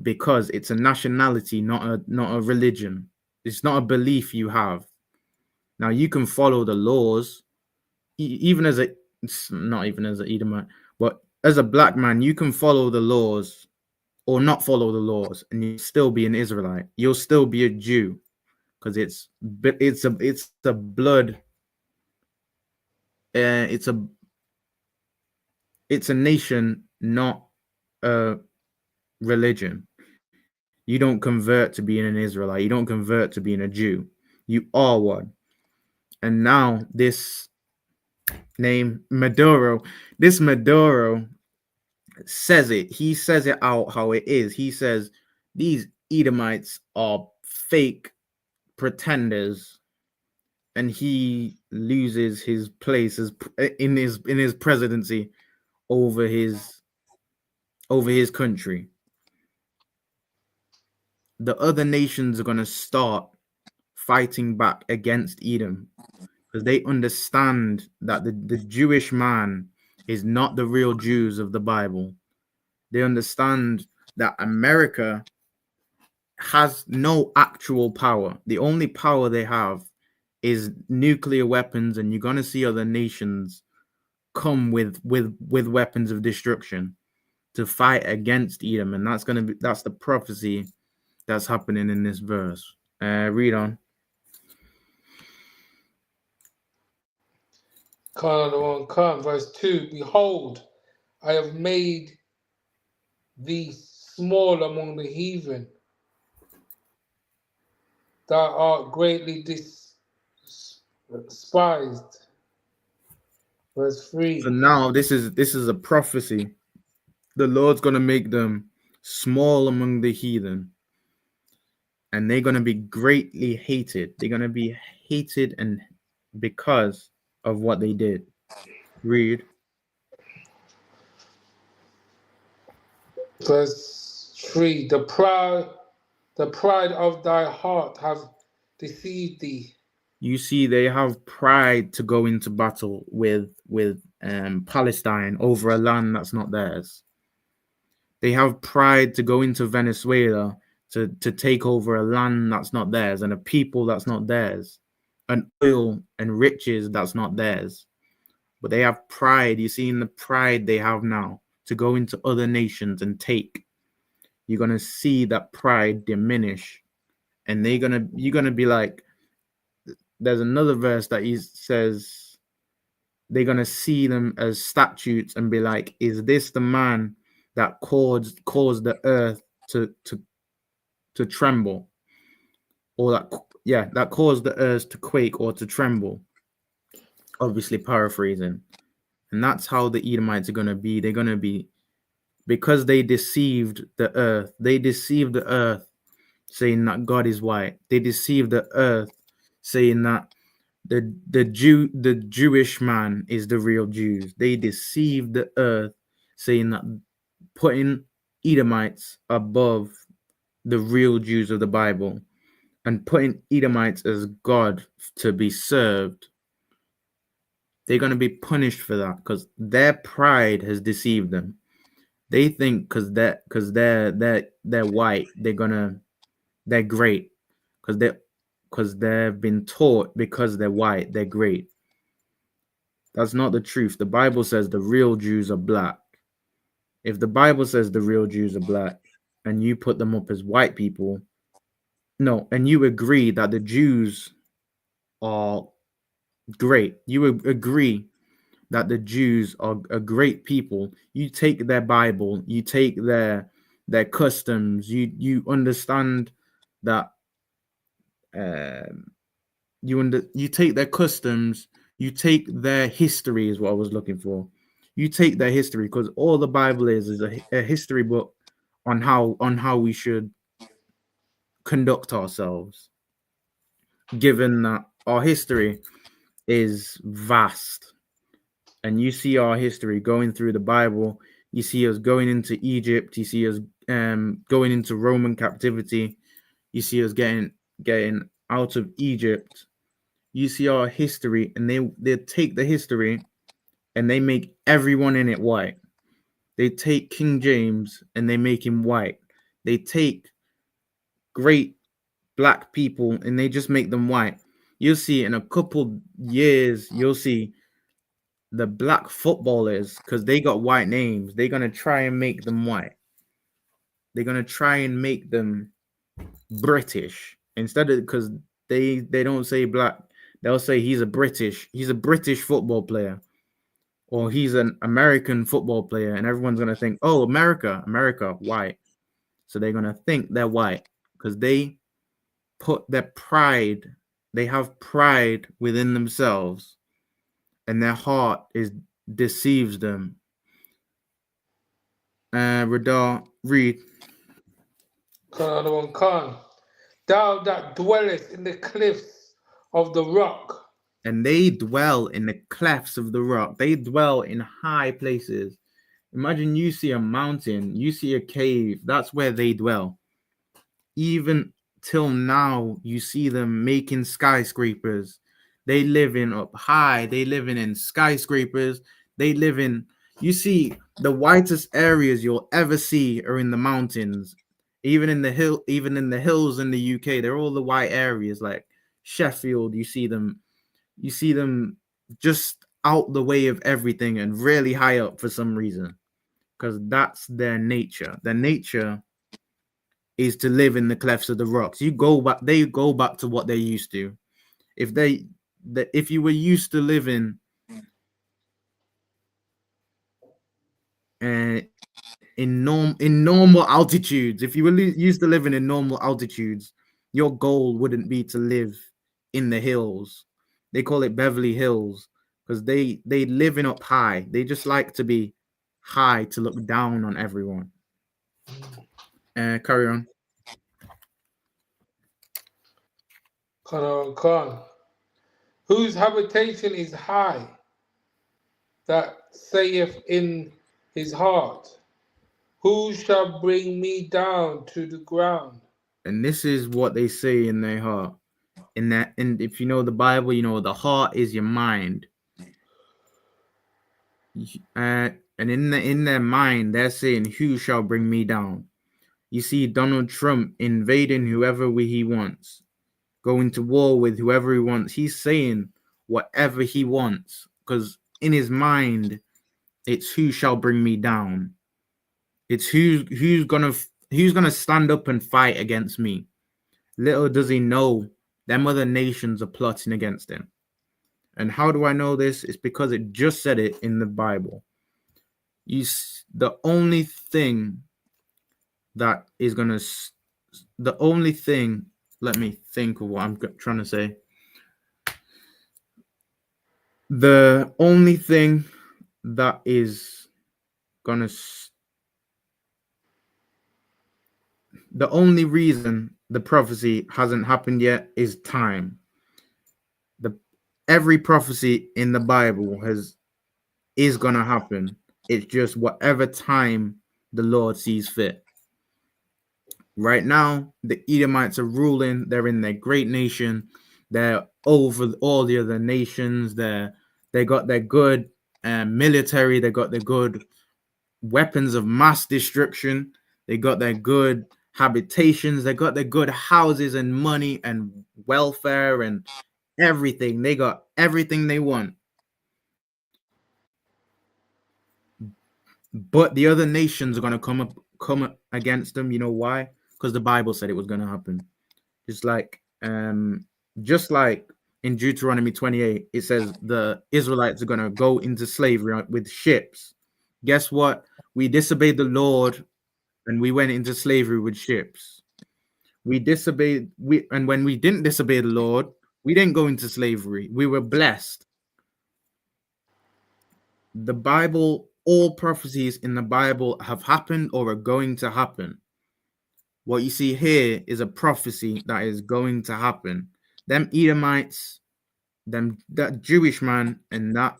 because it's a nationality, not a religion. It's not a belief you have. Now you can follow the laws, not even as an Edomite, but as a black man, you can follow the laws or not follow the laws, and you still be an Israelite. You'll still be a Jew because it's a blood. It's a nation, not a religion. You don't convert to being an Israelite. You don't convert to being a Jew. You are one. And now this name Maduro says it. He says it out how it is. He says these Edomites are fake pretenders, and he loses his place in his presidency over his country. The other nations are going to start fighting back against Edom because they understand that the Jewish man is not the real Jews of the Bible. They understand that America has no actual power. The only power they have is nuclear weapons, and you're going to see other nations come with weapons of destruction to fight against Edom, and that's the prophecy that's happening in this verse. Read on. Verse 2. Behold, I have made thee small among the heathen. Thou art greatly despised. Verse 3. So now this is a prophecy. The Lord's going to make them small among the heathen, and they're going to be greatly hated. They're going to be hated and because of what they did. Read. Verse 3. The pride of thy heart have deceived thee. You see, they have pride to go into battle with Palestine over a land that's not theirs. They have pride to go into Venezuela to take over a land that's not theirs and a people that's not theirs, and oil and riches that's not theirs. But they have pride. You see in the pride they have now to go into other nations and take. You're going to see that pride diminish, and you're going to be like, there's another verse that he says they're going to see them as statues and be like, is this the man that caused the earth to tremble, or that caused the earth to quake or to tremble? Obviously paraphrasing. And that's how the Edomites are going to be. They're going to be, because they deceived the earth. They deceived the earth saying that God is white. They deceived the earth saying that the Jewish man is the real Jews. They deceived the earth saying that putting Edomites above the real Jews of the Bible and putting Edomites as God to be served. They're going to be punished for that because their pride has deceived them. They think because they're white, they're great because they've been taught because they're white, they're great. That's not the truth. The Bible says the real Jews are black. If the Bible says the real Jews are black, and you put them up as white people, no, and you agree that the Jews are great. You would agree that the Jews are a great people. You take their Bible, you take their customs, you understand that you take their customs, you take their history is what I was looking for. You take their history, because all the Bible is a history book on how we should conduct ourselves, given that our history is vast. And you see our history going through the Bible. You see us going into Egypt. You see us going into Roman captivity. You see us getting out of Egypt. You see our history, and they take the history and they make everyone in it white. They take King James and they make him white. They take great black people and they just make them white. You'll see in a couple years, you'll see the black footballers, because they got white names, they're going to try and make them white. They're going to try and make them British instead of, because they don't say black. They'll say he's a British football player, or he's an American football player, and everyone's going to think, oh, America, white. So they're going to think they're white because they put their pride, they have pride within themselves, and their heart deceives them. Radar, read. Khan, thou that dwellest in the cliffs of the rock. And they dwell in the clefts of the rock. They dwell in high places. Imagine you see a mountain, you see a cave. That's where they dwell. Even till now, you see them making skyscrapers. They live in up high. They live in skyscrapers. They live in, you see, the whitest areas you'll ever see are in the mountains. Even in the hills in the UK, they're all the white areas. Like Sheffield, you see them just out the way of everything and really high up for some reason, because that's their nature. Their nature is to live in the clefts of the rocks. They go back to what they're used to. If you were used to living in normal altitudes, if you were used to living in normal altitudes, your goal wouldn't be to live in the hills. They call it Beverly Hills because they living up high. They just like to be high, to look down on everyone. Carry on. Khan, whose habitation is high, that saith in his heart, who shall bring me down to the ground? And this is what they say in their heart. And if you know the Bible, you know the heart is your mind. And in their mind, they're saying, who shall bring me down? You see Donald Trump invading whoever he wants, going to war with whoever he wants. He's saying whatever he wants, because in his mind, it's who shall bring me down. It's who's gonna stand up and fight against me. Little does he know them other nations are plotting against him. And how do I know this? It's because it just said it in the Bible. The only thing, let me think of what I'm trying to say. The only thing that is gonna, the only reason the prophecy hasn't happened yet is time. Every prophecy in the Bible is gonna happen. It's just whatever time the Lord sees fit. Right now, the Edomites are ruling. They're in their great nation. They're over all the other nations. They got their good military. They got their good weapons of mass destruction. They got their good habitations. They got their good houses and money and welfare and everything. They got everything they want. But the other nations are going to come against them. You know why? Because the Bible said it was going to happen. Just like in Deuteronomy 28, it says the Israelites are going to go into slavery with ships. Guess what? We disobeyed the Lord and we went into slavery with ships. And when we didn't disobey the Lord, we didn't go into slavery. We were blessed. The Bible, all prophecies in the Bible have happened or are going to happen. What you see here is a prophecy that is going to happen. Them Edomites, that Jewish man, and that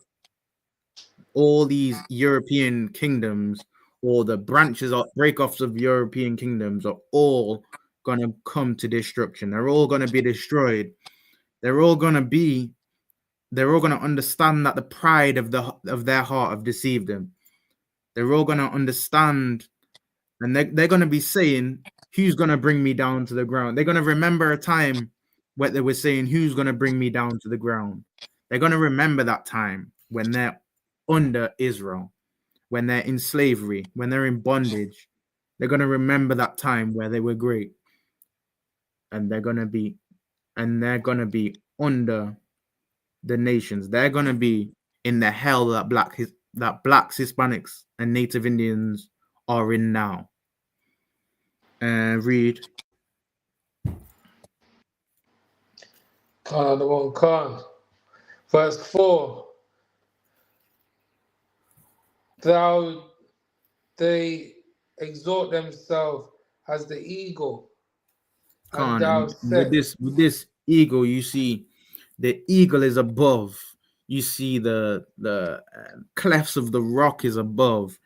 all these European kingdoms, or the branches or breakoffs of European kingdoms, are all going to come to destruction. They're all going to be destroyed. They're all going to understand that the pride of their heart have deceived them. They're all going to understand, and they're going to be saying, who's going to bring me down to the ground? They're going to remember a time where they were saying, who's going to bring me down to the ground? They're going to remember that time when they're under Israel, when they're in slavery, when they're in bondage. They're going to remember that time where they were great. And they're going to be under the nations. They're going to be in the hell that blacks, Hispanics, and Native Indians are in now. Read. Khan. Verse 4. They exalt themselves as the eagle. And with this eagle, you see the eagle is above. You see the clefts of the rock is above.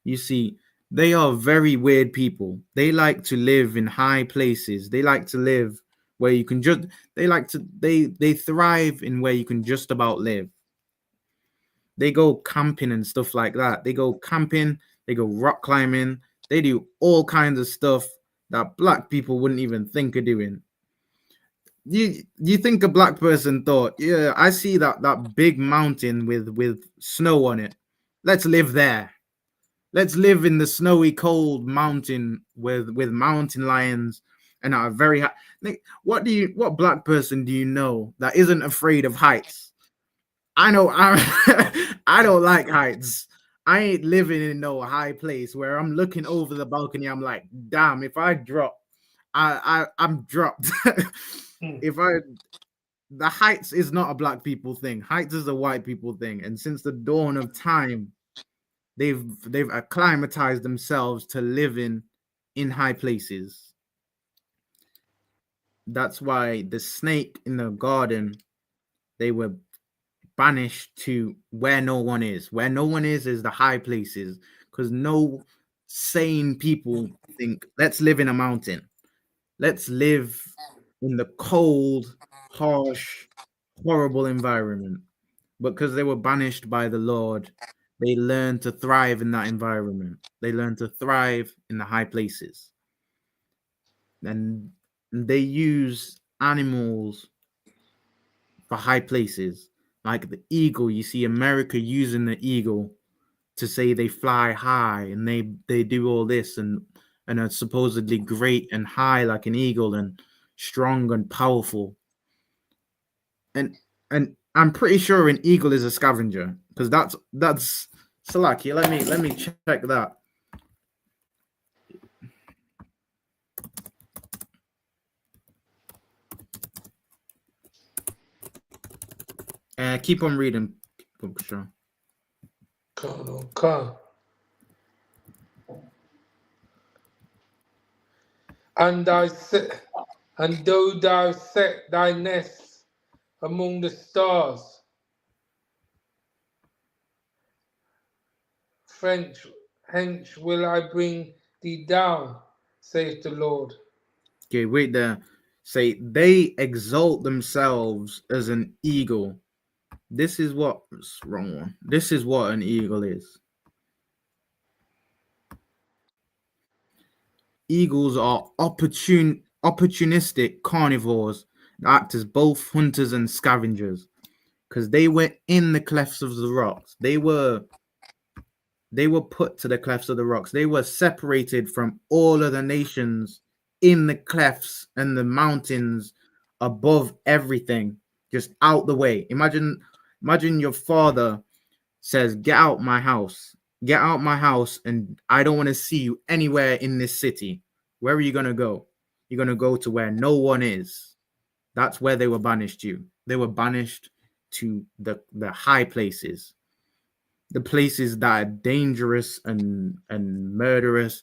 You see, they are very weird people. They like to live in high places. They like to live where you can just, they thrive in where you can just about live. They go camping and stuff like that. They go camping, they go rock climbing, they do all kinds of stuff that black people wouldn't even think of doing. You think a black person thought, yeah, I see that big mountain with snow on it. Let's live there. Let's live in the snowy, cold mountain with mountain lions and are very high. What black person do you know that isn't afraid of heights? I know I don't like heights. I ain't living in no high place where I'm looking over the balcony. I'm like, damn, if I drop, I'm dropped. The heights is not a black people thing. Heights is a white people thing. And since the dawn of time, they've acclimatized themselves to living in high places. That's why the snake in the garden, they were banished to where no one is. Where no one is the high places, because no sane people think, let's live in a mountain. Let's live in the cold, harsh, horrible environment. Because they were banished by the Lord, they learned to thrive in that environment. They learned to thrive in the high places. And they use animals for high places. Like the eagle, you see America using the eagle to say they fly high and they do all this and are supposedly great and high like an eagle and strong and powerful. And I'm pretty sure an eagle is a scavenger, because that's Salaki. Let me check that. Keep on reading. Sure. Come. And though thou set thy nest among the stars, hence will I bring thee down, saith the Lord. Okay, wait there. Say they exalt themselves as an eagle. This is what's wrong. This is what an eagle is. Eagles are opportunistic carnivores that act as both hunters and scavengers, because they were in the clefts of the rocks. They were They were put to the clefts of the rocks. They were separated from all of the nations in the clefts and the mountains above everything, just out the way. Imagine your father says, get out my house, and I don't want to see you anywhere in this city. Where are you going to go? You're going to go to where no one is. That's where they were banished to. They were banished to the high places, the places that are dangerous and murderous.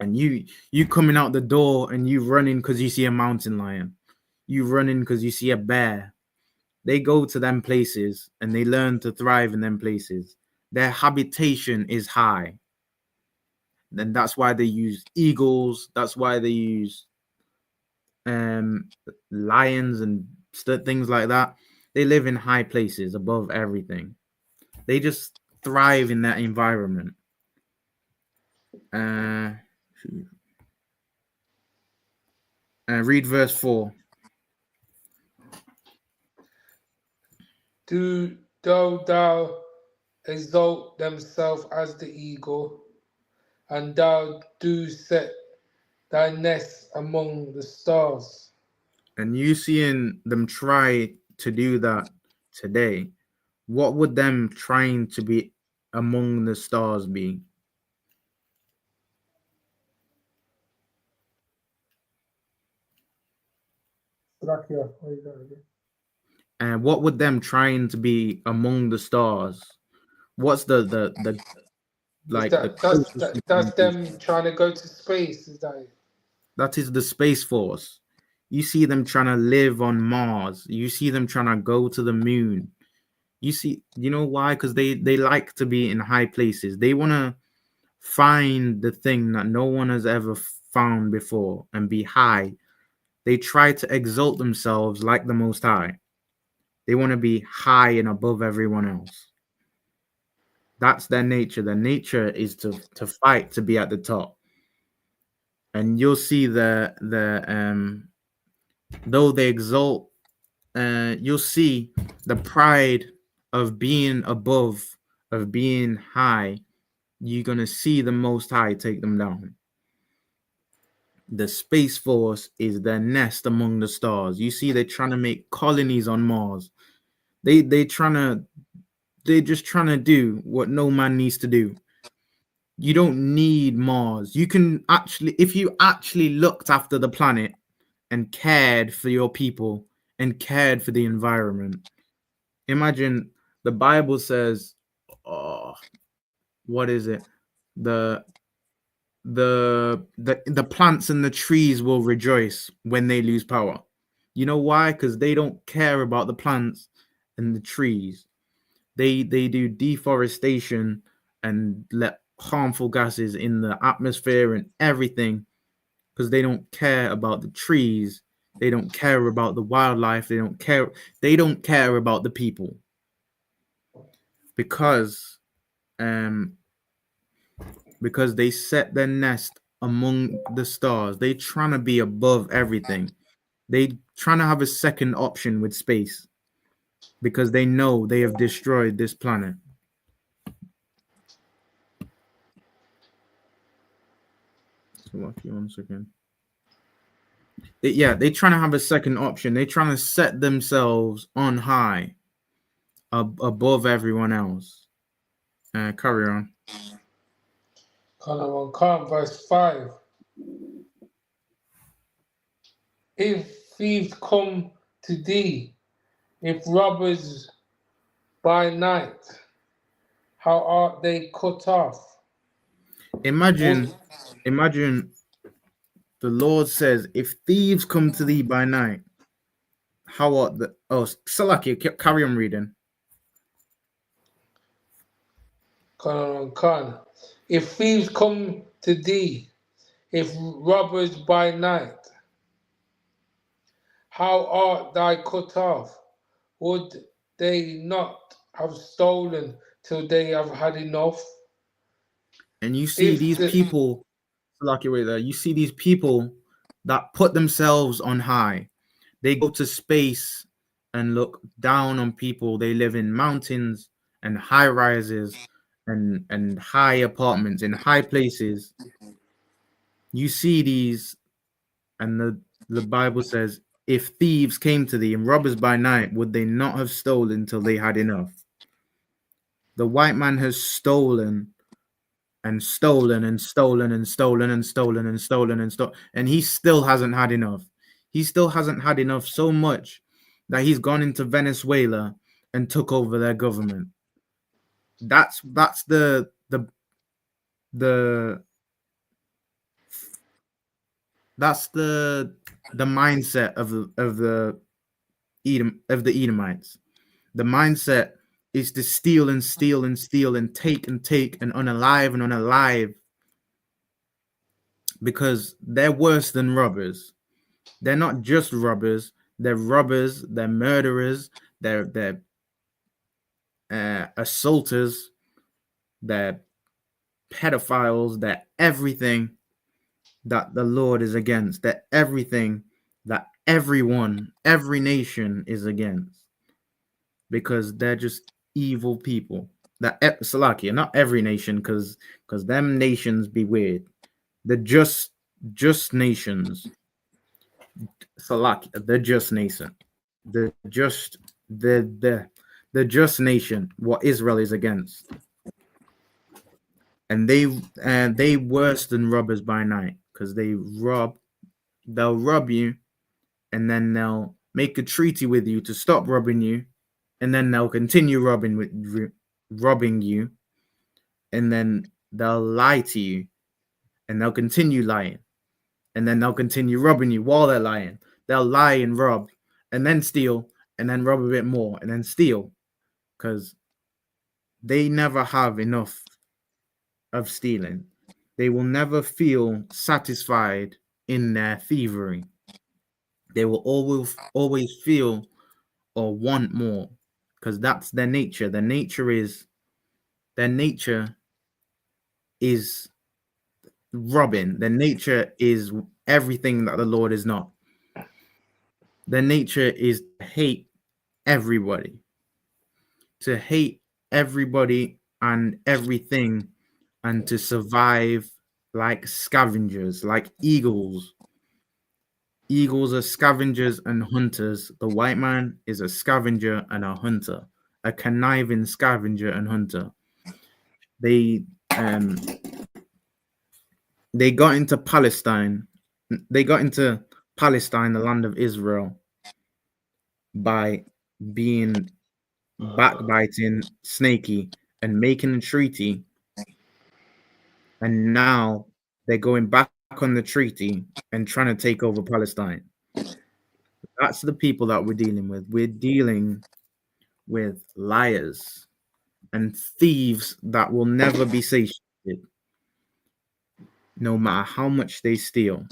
And you coming out the door and you running because you see a mountain lion. You running because you see a bear. They go to them places and they learn to thrive in them places. Their habitation is high. And that's why they use eagles. That's why they use lions and things like that. They live in high places above everything. They just thrive in that environment. Read verse 4. Do thou exalt themselves as the eagle, and thou do set thy nest among the stars. And you seeing them try to do that today, what would them trying to be among the stars be? And what would them trying to be among the stars? What's the like that's them trying to go to space? Is that it? That is the Space Force. You see them trying to live on Mars. You see them trying to go to the moon. You know why? Because they like to be in high places. They want to find the thing that no one has ever found before and be high. They try to exalt themselves like the Most High. They want to be high and above everyone else. That's their nature. Their nature is to fight to be at the top. And you'll see though they exalt, you'll see the pride of being above, of being high. You're gonna see the Most High take them down. The Space Force is their nest among the stars. You see, they're trying to make colonies on Mars. They're just trying to do what no man needs to do. You don't need Mars. You can actually, if you actually looked after the planet and cared for your people and cared for the environment. Imagine the Bible says, what is it? The plants and the trees will rejoice when they lose power. You know why? Because they don't care about the plants and the trees. They do deforestation and let harmful gases in the atmosphere and everything, because they don't care about the trees. They don't care about the wildlife. They don't care about the people, because they set their nest among the stars. They trying to be above everything. They trying to have a second option with space, because they know they have destroyed this planet. So lucky, 1 second. They're trying to have a second option. They're trying to set themselves on high, above everyone else. Carry on. Verse 5. If thieves come to thee, if robbers by night, how art they cut off? Imagine the Lord says, if thieves come to thee by night, how art the... Oh, Salaki, carry on reading. If thieves come to thee, if robbers by night, how art thou cut off? Would they not have stolen till they have had enough? And you see people, Salaki, wait there. You see these people that put themselves on high. They go to space and look down on people. They live in mountains and high rises and high apartments in high places. You see these, and the Bible says, if thieves came to thee and robbers by night, would they not have stolen till they had enough? The white man has stolen and stolen and stolen and stolen and stolen and stolen and stolen, and he still hasn't had enough. He still hasn't had enough, so much that he's gone into Venezuela and took over their government. That's the that's the mindset of the Edomites. The mindset is to steal and steal and steal and take and unalive, because they're worse than robbers. They're not just robbers. They're robbers. They're murderers. They're assaulters. They're pedophiles. They're everything that the Lord is against. They're everything that every nation is against, because they're just evil people. That Salakia, not every nation, because them nations be weird. The just nations. Salakia, the just nation. The just nation, what Israel is against. And they worse than robbers by night, because they'll rob you, and then they'll make a treaty with you to stop robbing you, and then they'll continue robbing you, and then they'll lie to you, and they'll continue lying, and then they'll continue robbing you while they're lying. They'll lie and rob, and then steal, and then rob a bit more, and then steal, because they never have enough of stealing. They will never feel satisfied in their thievery. They will always feel or want more, because that's their nature. Their nature is robbing. Their nature is everything that the Lord is not. Their nature is to hate everybody. To hate everybody and everything, and to survive like scavengers, like eagles. Eagles are scavengers and hunters. The white man is a scavenger and a hunter, a conniving scavenger and hunter. They got into Palestine. They got into Palestine, the land of Israel, by being backbiting, snaky, and making a treaty. And now they're going back on the treaty and trying to take over Palestine. That's the people that we're dealing with. We're dealing with liars and thieves that will never be satiated, no matter how much they steal.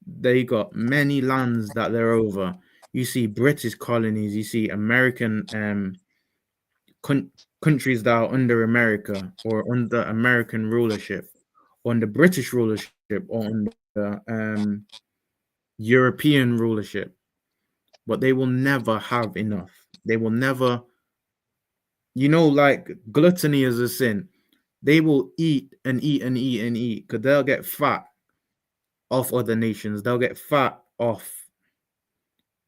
They got many lands that they're over. You see British colonies, you see American countries that are under America or under American rulership, or under British rulership, or under European rulership. But they will never have enough. They will never, like gluttony is a sin. They will eat and eat and eat and eat, because they'll get fat off other nations. They'll get fat off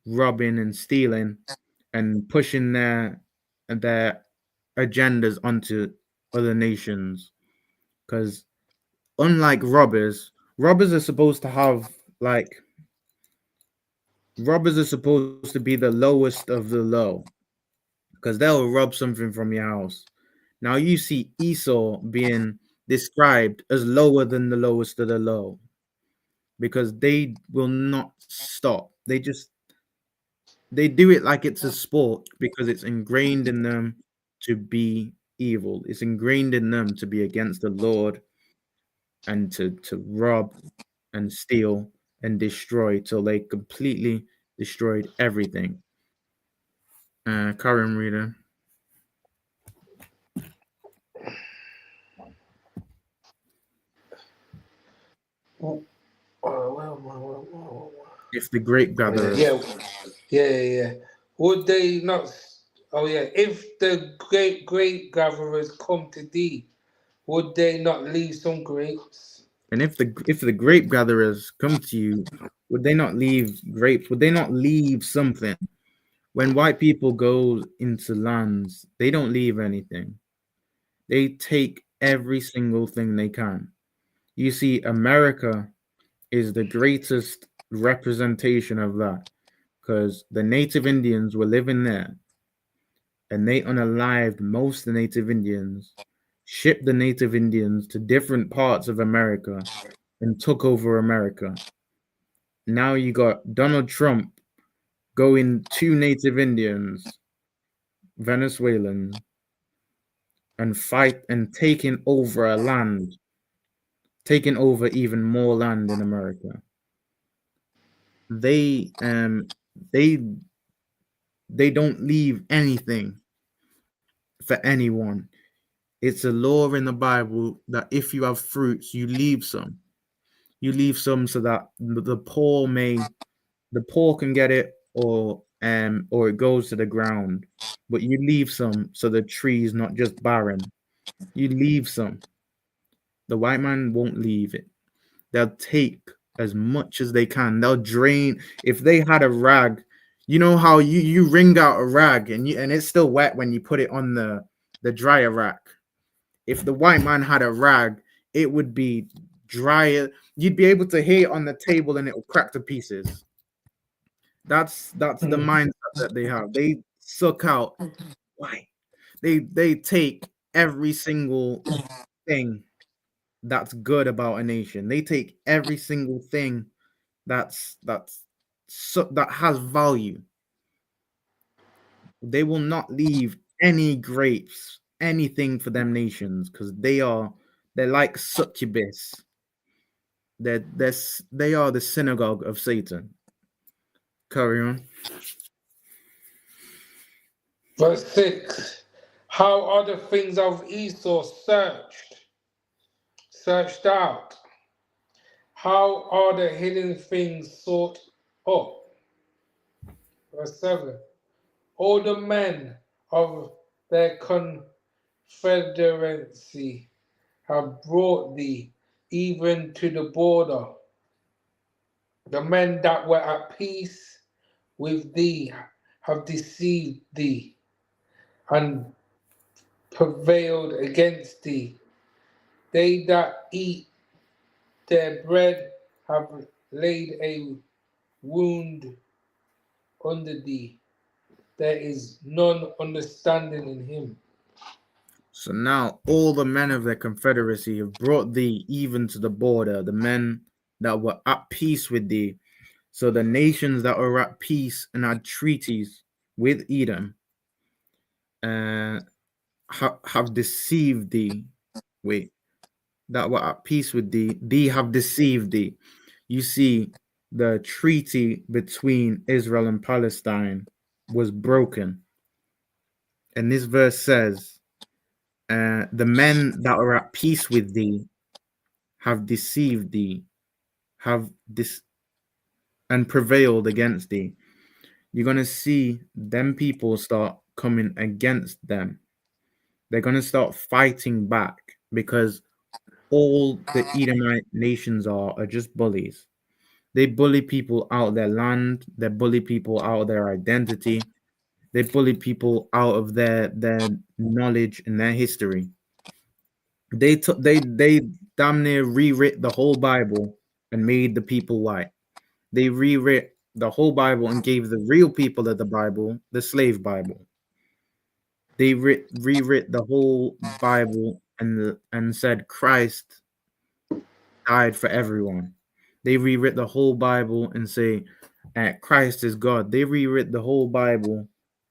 robbing and stealing and pushing their agendas onto other nations. Because unlike robbers are supposed to have robbers are supposed to be the lowest of the low, because they'll rob something from your house. Now you see Esau being described as lower than the lowest of the low, because they will not stop. They do it like it's a sport, because it's ingrained in them to be evil. It's ingrained in them to be against the Lord, and to rob and steal and destroy till they completely destroyed everything. Karen, reader. Well, If the great gatherer. Yeah. Would they not? Oh yeah, if the great grape gatherers come to thee, would they not leave some grapes? And if the grape gatherers come to you, would they not leave grapes? Would they not leave something? When white people go into lands, they don't leave anything. They take every single thing they can. You see, America is the greatest representation of that, because the Native Indians were living there and they unalived most of the Native Indians, shipped the Native Indians to different parts of America, and took over America. Now you got Donald Trump going to Native Indians, Venezuelan, and fight and taking over a land, taking over even more land in America. They don't leave anything for anyone. It's a law in the Bible that if you have fruits, you leave some. You leave some so that the poor can get it, or it goes to the ground. But you leave some so the tree is not just barren. You leave some. The white man won't leave it. They'll take as much as they can. They'll drain. If they had a rag, you know how you wring out a rag and it's still wet when you put it on the dryer rack. If the white man had a rag, it would be drier. You'd be able to hear it on the table and it will crack to pieces. That's the mindset that they have. They suck out. Why? They take every single thing that's good about a nation. They take every single thing that has value. They will not leave any grapes, anything for them nations, because they're like succubus. They are the synagogue of Satan. Carry on. Verse 6. How are the things of Esau searched out? How are the hidden things sought up? Verse 7. All the men of their confederacy have brought thee even to the border. The men that were at peace with thee have deceived thee and prevailed against thee. They that eat their bread have laid a wound under thee. There is none understanding in him. So now all the men of the confederacy have brought thee even to the border, the men that were at peace with thee. So the nations that were at peace and had treaties with Edom have deceived thee. Wait, that were at peace with thee, thee have deceived thee. You see, the treaty between Israel and Palestine was broken. And this verse says, the men that are at peace with thee have deceived thee, and prevailed against thee. You're going to see them people start coming against them. They're going to start fighting back, because all the Edomite nations are just bullies. They bully people out of their land. They bully people out of their identity. They bully people out of their knowledge and their history. They damn near rewrit the whole Bible and made the people white. They rewrit the whole Bible and gave the real people of the Bible the slave Bible. They rewrit the whole Bible and said Christ died for everyone. They rewrit the whole Bible and say Christ is God. They rewrit the whole Bible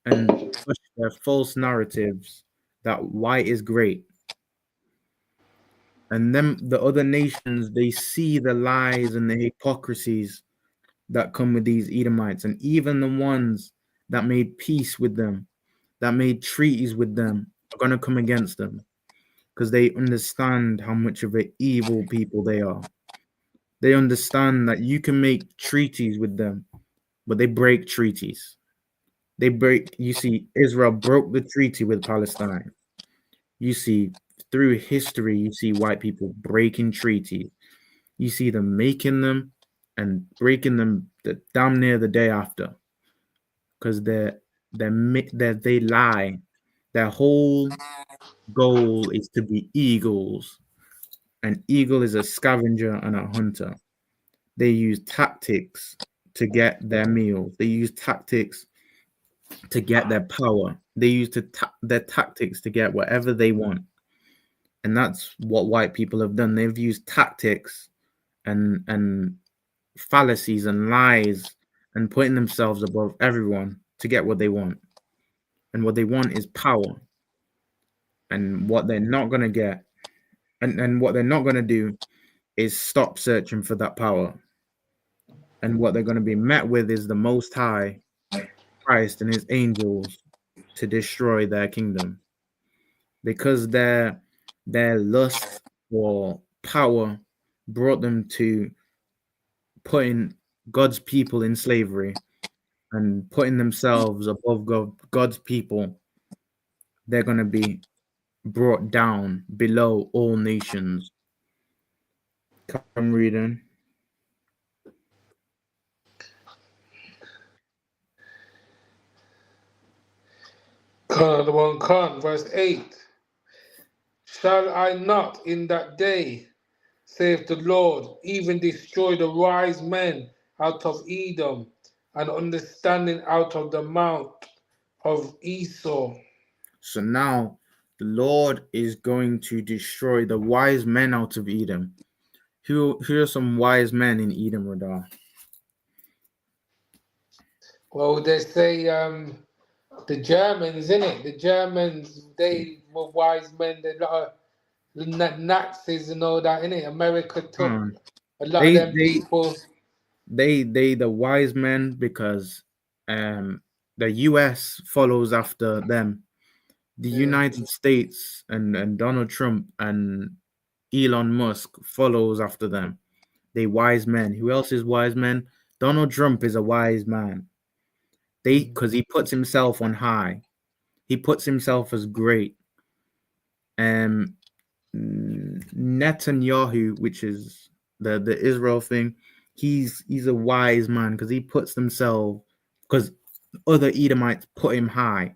and push their false narratives that white is great. And then the other nations, they see the lies and the hypocrisies that come with these Edomites, and even the ones that made peace with them, that made treaties with them, are going to come against them, because they understand how much of an evil people they are. They understand that you can make treaties with them, but they break treaties. You see, Israel broke the treaty with Palestine. You see, through history, you see white people breaking treaties. You see them making them and breaking them damn near the day after, because they lie. Their whole goal is to be eagles. An eagle is a scavenger and a hunter. They use tactics to get their meals. They use tactics to get their power. They use their tactics to get whatever they want. And that's what white people have done. They've used tactics and fallacies and lies and putting themselves above everyone to get what they want. And what they want is power. And what they're not going to get, and what they're not going to do is stop searching for that power. And what they're going to be met with is the Most High, Christ and his angels, to destroy their kingdom. Because their lust for power brought them to putting God's people in slavery and putting themselves above God's people. They're going to be brought down below all nations. Come reading. Verse 8. Shall I not in that day, saith the Lord, even destroy the wise men out of Edom, and understanding out of the mount of Esau? So now the Lord is going to destroy the wise men out of Edom. Who are some wise men in Edom, Radar? Well, they say the Germans, innit? The Germans, they were wise men. They lot of Nazis and all that, innit? America took a lot of them people. They the wise men because the US follows after them. The United States and Donald Trump and Elon Musk follows after them. They wise men. Who else is wise men? Donald Trump is a wise man. Because he puts himself on high. He puts himself as great. Netanyahu, which is the Israel thing, he's a wise man because he puts himself, because other Edomites put him high.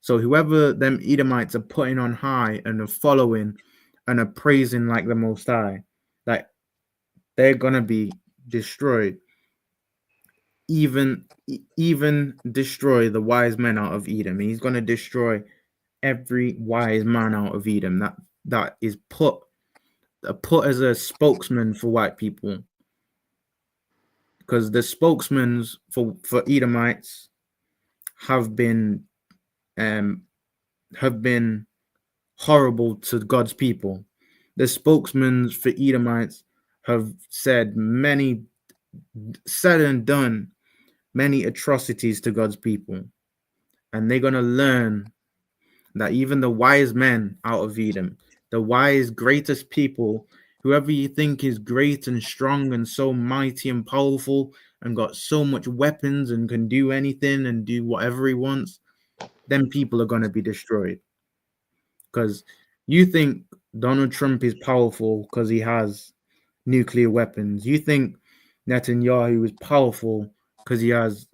So whoever them Edomites are putting on high and are following and are praising like the Most High, like they're gonna be destroyed. Even destroy the wise men out of Edom. He's gonna destroy every wise man out of Edom that is put as a spokesman for white people. Because the spokesmen for Edomites have been horrible to God's people. The spokesmen for Edomites have said and done many atrocities to God's people. And they're going to learn that even the wise men out of Edom, the wise, greatest people, whoever you think is great and strong and so mighty and powerful and got so much weapons and can do anything and do whatever he wants, them people are going to be destroyed. Because you think Donald Trump is powerful because he has nuclear weapons. You think Netanyahu is powerful because he has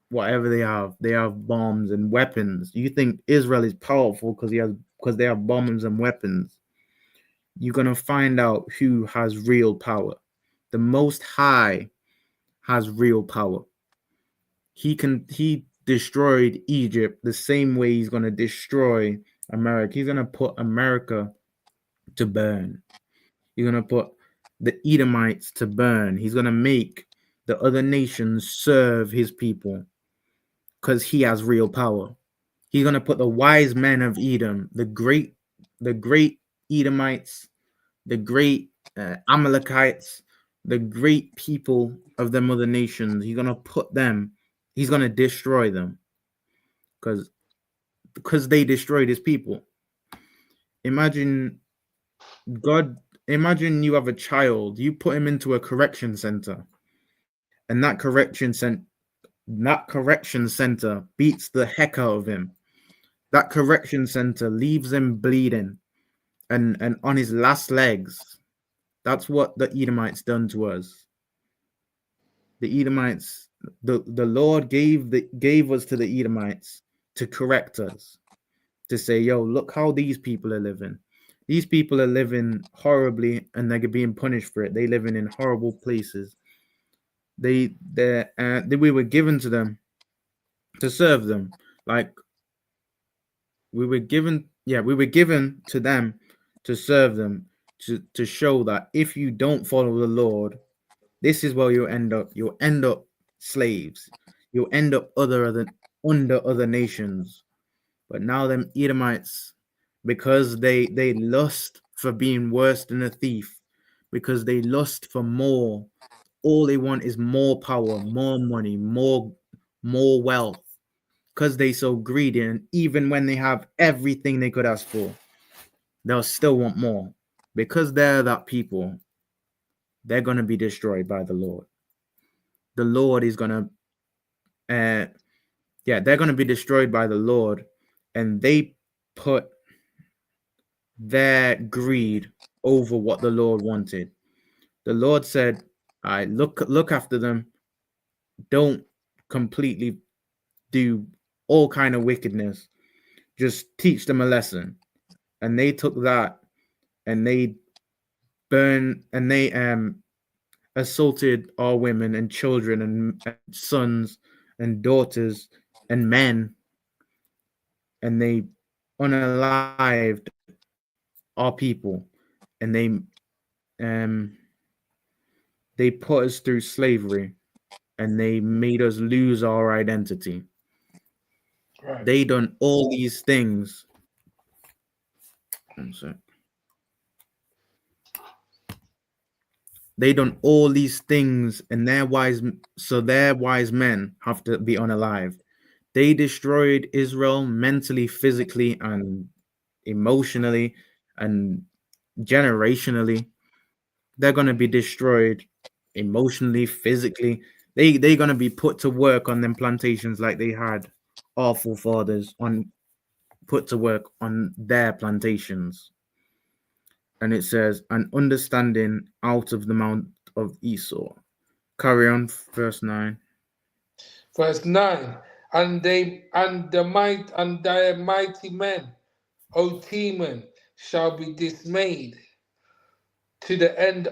whatever they have. They have bombs and weapons. You think Israel is powerful because they have bombs and weapons. You're going to find out who has real power. The Most High has real power. He destroyed Egypt the same way he's going to destroy America. He's going to put America to burn. He's going to put the Edomites to burn. He's going to make the other nations serve his people because he has real power. He's going to put the wise men of Edom, the great Edomites, the great Amalekites, the great people of them other nations. He's going to put them, he's going to destroy them because they destroyed his people. Imagine you have a child, you put him into a correction center, and that correction center, That correction center beats the heck out of him. That correction center leaves him bleeding and on his last legs. That's what the Edomites done to us. The Edomites, the Lord gave us to the Edomites to correct us, to say, yo, look how these people are living. These people are living horribly and they're being punished for it. They're living in horrible places. We were given to them to serve them. Like we were given to them to serve them, to show that if you don't follow the Lord, this is where you'll end up. You'll end up slaves. You'll end up under other nations. But now them Edomites, because they lust for being worse than a thief, because they lust for more. All they want is more power, more money, more wealth. Because they so greedy, and even when they have everything they could ask for, they'll still want more. Because they're that people, they're gonna be destroyed by the Lord. The Lord is gonna, they're gonna be destroyed by the Lord, and they put their greed over what the Lord wanted. The Lord said, "I look after them. Don't completely do all kind of wickedness. Just teach them a lesson." And they took that, and they burned, and they assaulted our women and children and sons and daughters and men, and they unalived our people, and they put us through slavery, and they made us lose our identity. Right. They done all these things. One sec. They done all these things, and their wise men have to be unalived. They destroyed Israel mentally, physically, and emotionally, and generationally. They're gonna be destroyed emotionally, physically. They're gonna be put to work on them plantations like they had our forefathers put to work on their plantations. And it says, an understanding out of the mount of Esau. Carry on, verse 9. Verse 9. And their mighty men, O Teman, shall be dismayed, to the end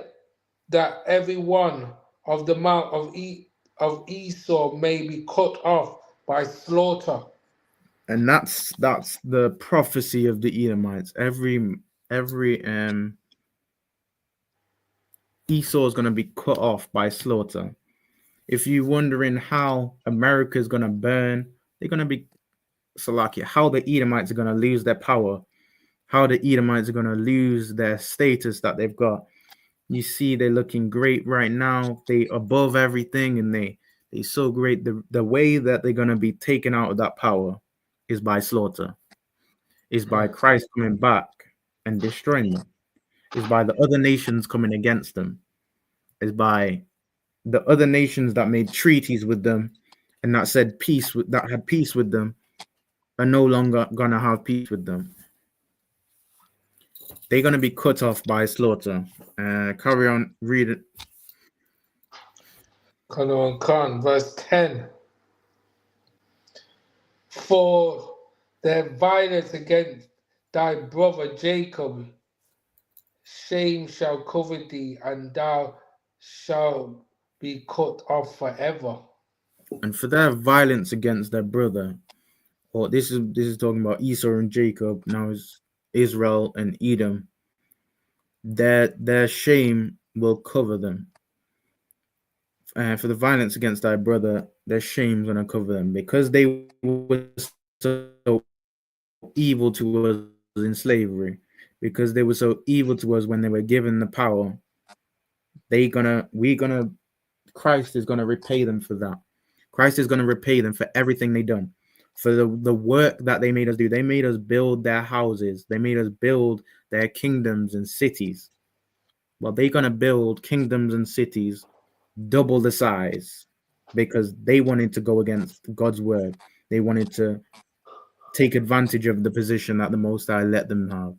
that every one of the mount of Esau may be cut off by slaughter. And that's the prophecy of the Edomites. Every Esau is going to be cut off by slaughter. If you're wondering how America is going to burn, they're going to be Salakia. How the Edomites are going to lose their power, how the Edomites are going to lose their status that they've got. You see, they're looking great right now. They above everything, and they so great. The way that they're going to be taken out of that power is by slaughter. Is by Christ coming back and destroying them. Is by the other nations coming against them. Is by the other nations that made treaties with them and that said that had peace with them are no longer gonna have peace with them. They're gonna be cut off by slaughter. Carry on, read it. Verse 10. For their violence against thy brother Jacob, shame shall cover thee, and thou shalt be cut off forever. And for their violence against their brother, or this is talking about Esau and Jacob, now is Israel and Edom, their shame will cover them. For the violence against thy brother, their shame's gonna cover them, because they were so evil to us in slavery, because they were so evil to us when they were given the power. Christ is gonna repay them for that. Christ is gonna repay them for everything they done, for the work that they made us do. They made us build their houses. They made us build their kingdoms and cities. Well, they're gonna build kingdoms and cities double the size. because they wanted to go against God's word. They wanted to take advantage of the position that the Most High let them have.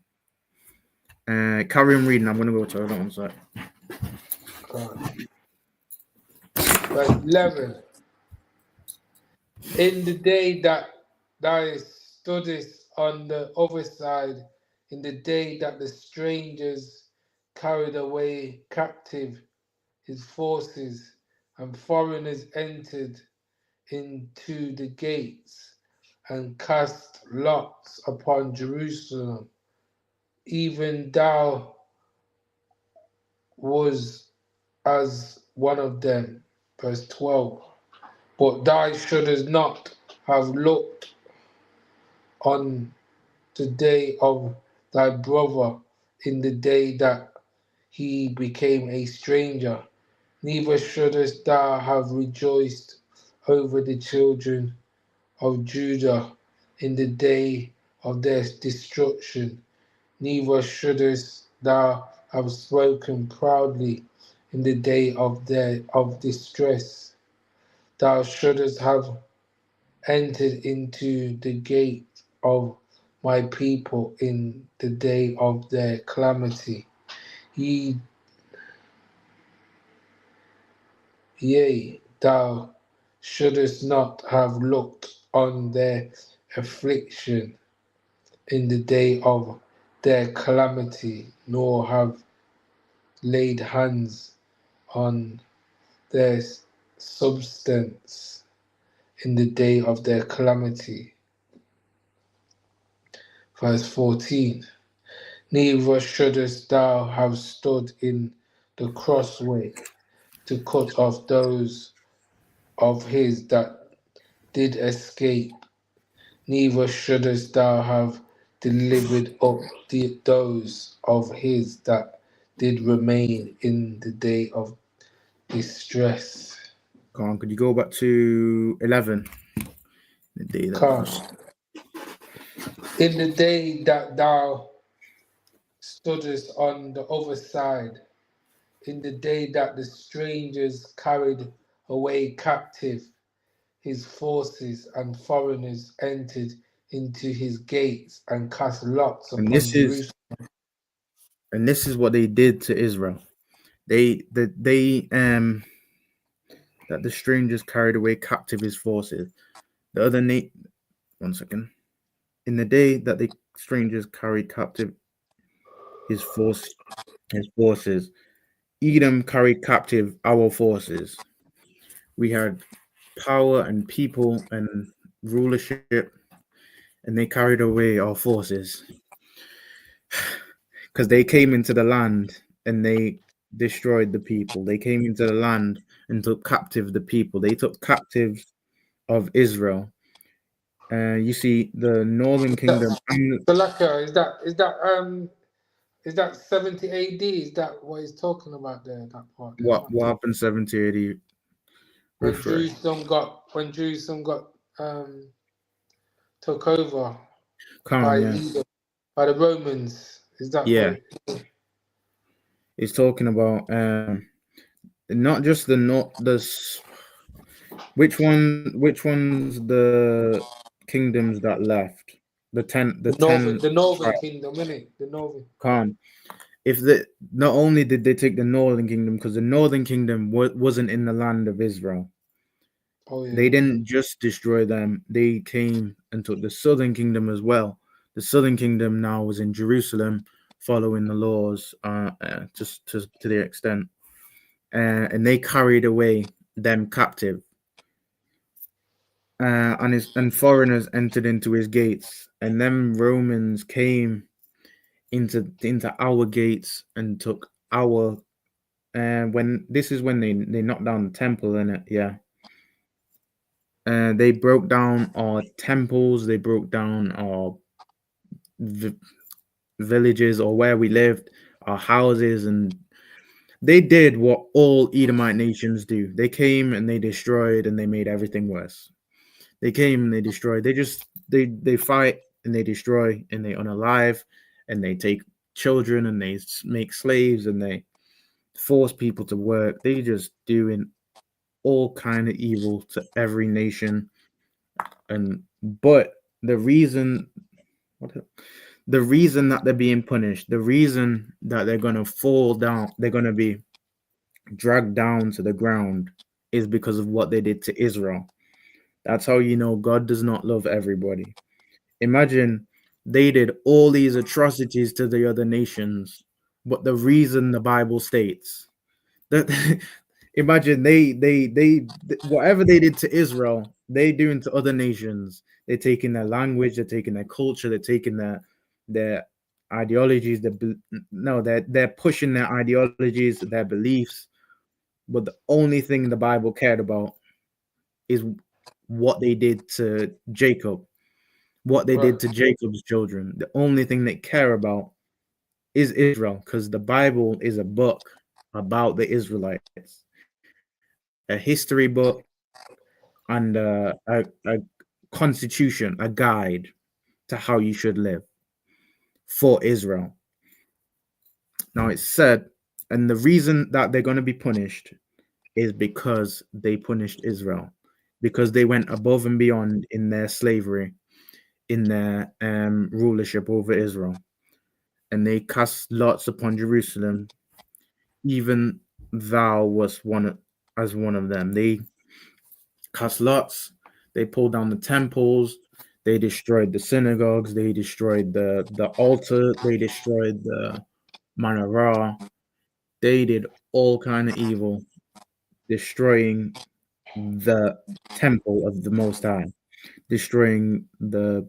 Carry on reading. I'm going to go to that one side. Verse 11. In the day that thou stoodest on the other side, in the day that the strangers carried away captive his forces, and foreigners entered into the gates and cast lots upon Jerusalem, even thou was as one of them. Verse 12. But thou shouldest not have looked on the day of thy brother in the day that he became a stranger, neither shouldest thou have rejoiced over the children of Judah in the day of their destruction, neither shouldest thou have spoken proudly in the day of distress. Thou shouldest have entered into the gate of my people in the day of their calamity. Yea, thou shouldest not have looked on their affliction in the day of their calamity, nor have laid hands on their substance in the day of their calamity. Verse 14. Neither shouldest thou have stood in the crossway to cut off those of his that did escape, neither shouldest thou have delivered up those of his that did remain in the day of distress. Come on, could you go back to 11? The day that In the day that thou stoodest on the other side, in the day that the strangers carried away captive his forces, and foreigners entered into his gates and cast lots and upon Jerusalem. This is what they did to Israel. That the strangers carried away captive his forces. The other one second. In the day that the strangers carried captive his forces, Edom carried captive our forces. We had power and people and rulership, and they carried away our forces because they came into the land and they destroyed the people. They came into the land and took captive the people. They took captive of Israel. You see, the northern kingdom. Salaka, is that 70 AD? Is that what he's talking about there? That part. What happened 70 AD? When Jerusalem got took over by Edom, by the Romans. Is that what it's talking about? Not just which one's the kingdoms that left? The northern kingdom, innit? The northern. Khan. Not only did they take the northern kingdom, because the northern kingdom wasn't in the land of Israel. Oh, yeah. They didn't just destroy them; they came and took the southern kingdom as well. The southern kingdom now was in Jerusalem, following the laws, just to their extent, and they carried away them captive. And foreigners entered into his gates, and them Romans came into our gates and took our. When they knocked down the temple, in it, yeah. They broke down our temples. They broke down our villages, or where we lived, our houses, and they did what all Edomite nations do. They came and they destroyed, and they made everything worse. They came and they destroyed. They fight and they destroy and they unalive, and they take children and they make slaves and they force people to work. They just doing all kind of evil to every nation, but the reason that they're being punished, the reason that they're gonna fall down, they're gonna be dragged down to the ground, is because of what they did to Israel. That's how you know God does not love everybody. Imagine they did all these atrocities to the other nations, but the reason the Bible states that imagine they whatever they did to Israel, they doing to other nations. They're taking their language, they're taking their culture, they're taking their ideologies. They're pushing their ideologies, their beliefs. But the only thing the Bible cared about is what they did to Jacob, what they did to Jacob's children. The only thing they care about is Israel, because the Bible is a book about the Israelites, a history book, and a constitution, a guide to how you should live for Israel. Now it's said, and the reason that they're going to be punished is because they punished Israel, because they went above and beyond in their slavery, in their rulership over Israel, and they cast lots upon Jerusalem. Even thou was one of them. They cast lots. They pulled down the temples. They destroyed the synagogues. They destroyed the altar. They destroyed the menorah. They did all kind of evil, destroying the temple of the Most High, destroying the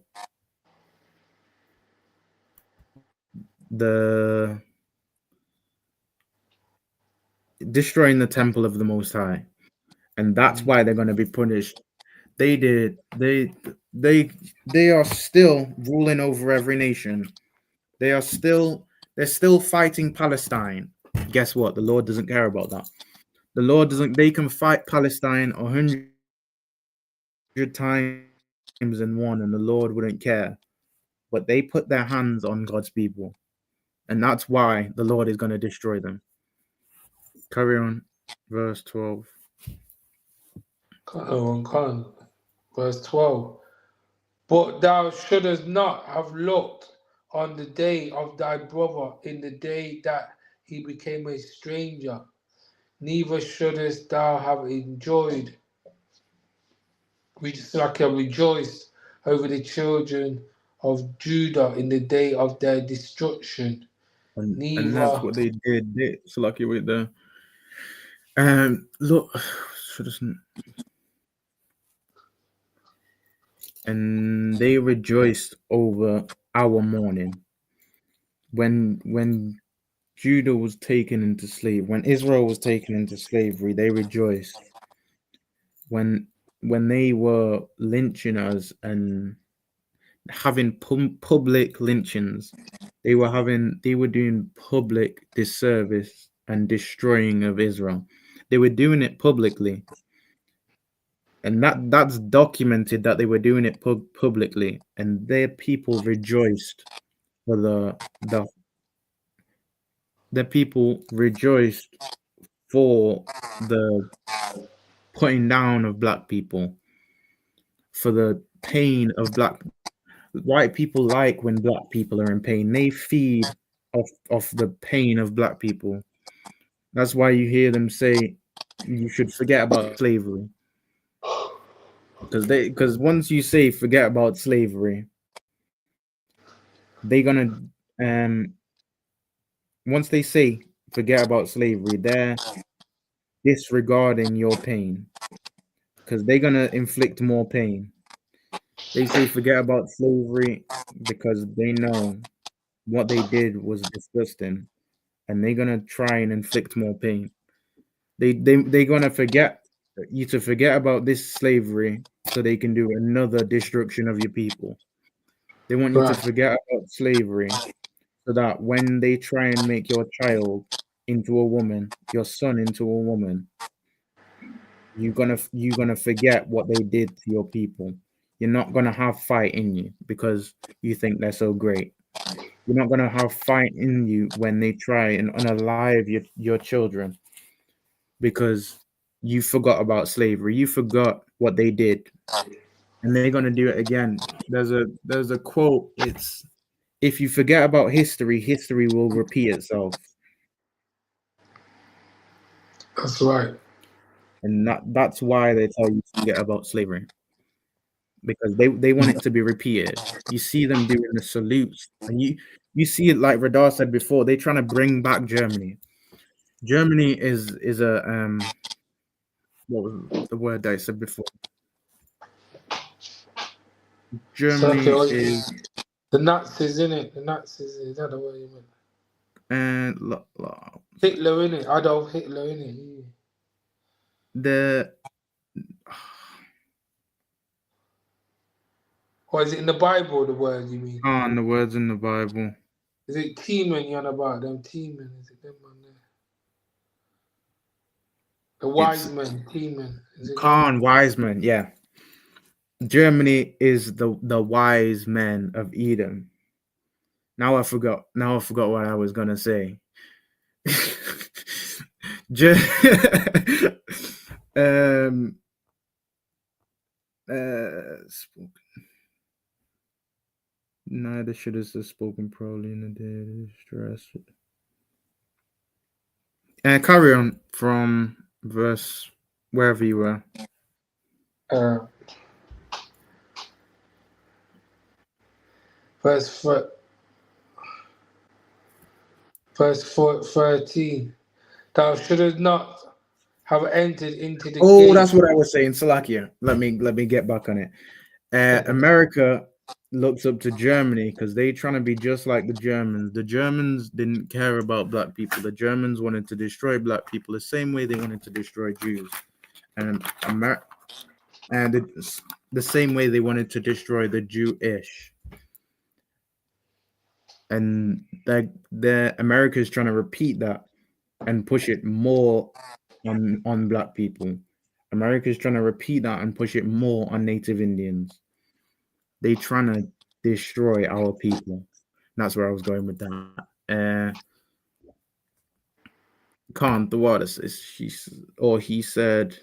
temple of the Most High, and that's why they're going to be punished. They are still ruling over every nation. They're still fighting Palestine. Guess what? The Lord doesn't care about that. The Lord doesn't. They can fight Palestine 100 times in one, and the Lord wouldn't care. But they put their hands on God's people, and that's why the Lord is going to destroy them. Carry on, verse 12. Verse 12. But thou shouldest not have looked on the day of thy brother in the day that he became a stranger, neither shouldest thou have rejoiced over the children of Judah in the day of their destruction. And that's what they did. So lucky with the look, and they rejoiced over our mourning. When Judah was taken into slavery, when Israel was taken into slavery, they rejoiced. When they were lynching us and having public lynchings, they were doing public disservice and destroying of Israel. They were doing it publicly, and that's documented that they were doing it publicly, and their people rejoiced for the people rejoiced for the putting down of black people, for the pain of white people. Like when black people are in pain, they feed off the pain of black people. That's why you hear them say you should forget about slavery, because once you say forget about slavery, they're gonna once they say forget about slavery, they're disregarding your pain, because they're gonna inflict more pain. They say forget about slavery because they know what they did was disgusting, and they're gonna try and inflict more pain. They're gonna forget you to forget about this slavery so they can do another destruction of your people. They want you to forget about slavery so that when they try and make your child into a woman, your son into a woman, you're gonna forget what they did to your people. You're not gonna have fight in you because you think they're so great. You're not gonna have fight in you when they try and unalive your children, because you forgot about slavery. You forgot what they did, and they're gonna do it again. There's a quote. It's, if you forget about history, history will repeat itself. That's right. And that's why they tell you to forget about slavery, because they want it to be repeated. You see them doing the salutes, and you see it, like Radar said before, they're trying to bring back Germany. Germany is a what was the word that I said before? Germany is the Nazis, innit? The Nazis, is that the word you meant? and Hitler, innit? Adolf Hitler, innit? The Or is it in the Bible, the word you mean? and the words in the Bible. Is it Teeman you're on about? Them Teeman, is it them on there? The wise men, Teeman. Khan, wise men, yeah. Germany is the wise men of Edom. Now I forgot what I was gonna say. Neither should have spoken probably in the day of distress. Carry on from verse wherever you were. Verse 13. Thou shouldest not have entered into the gate. That's what I was saying. Salakia. Let me get back on it. America looks up to Germany because they trying to be just like the Germans. The Germans didn't care about black people. The Germans wanted to destroy black people the same way they wanted to destroy Jews, and the same way they wanted to destroy the Jewish. And the America is trying to repeat that and push it more on black people. America is trying to repeat that and push it more on Native Indians. They trying to destroy our people. That's where I was going with that. Khan, the water says he or she said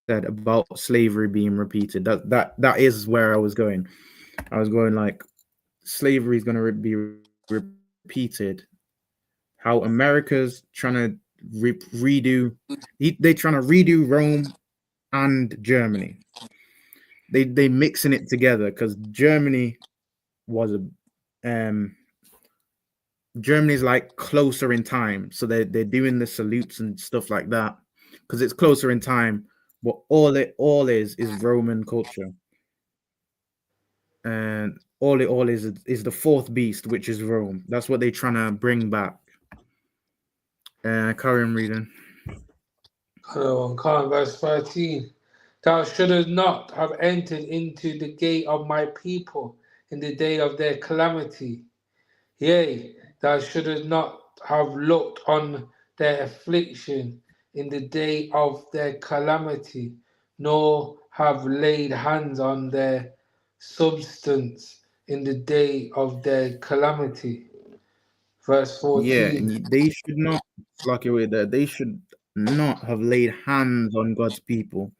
about slavery being repeated. That is where I was going. I was going like slavery is going to be repeated. How America's trying to redo. They trying to redo Rome and Germany. They mixing it together because Germany was Germany's like closer in time, so they're doing the salutes and stuff like that because it's closer in time. But all is Roman culture, and all is the fourth beast, which is Rome. That's what they're trying to bring back. Carry on reading. Verse 13. Thou shouldest not have entered into the gate of my people in the day of their calamity. Yea, thou shouldest not have looked on their affliction in the day of their calamity, nor have laid hands on their substance in the day of their calamity. Verse 14. Yeah, and they should not, like you with that, they should not have laid hands on God's people.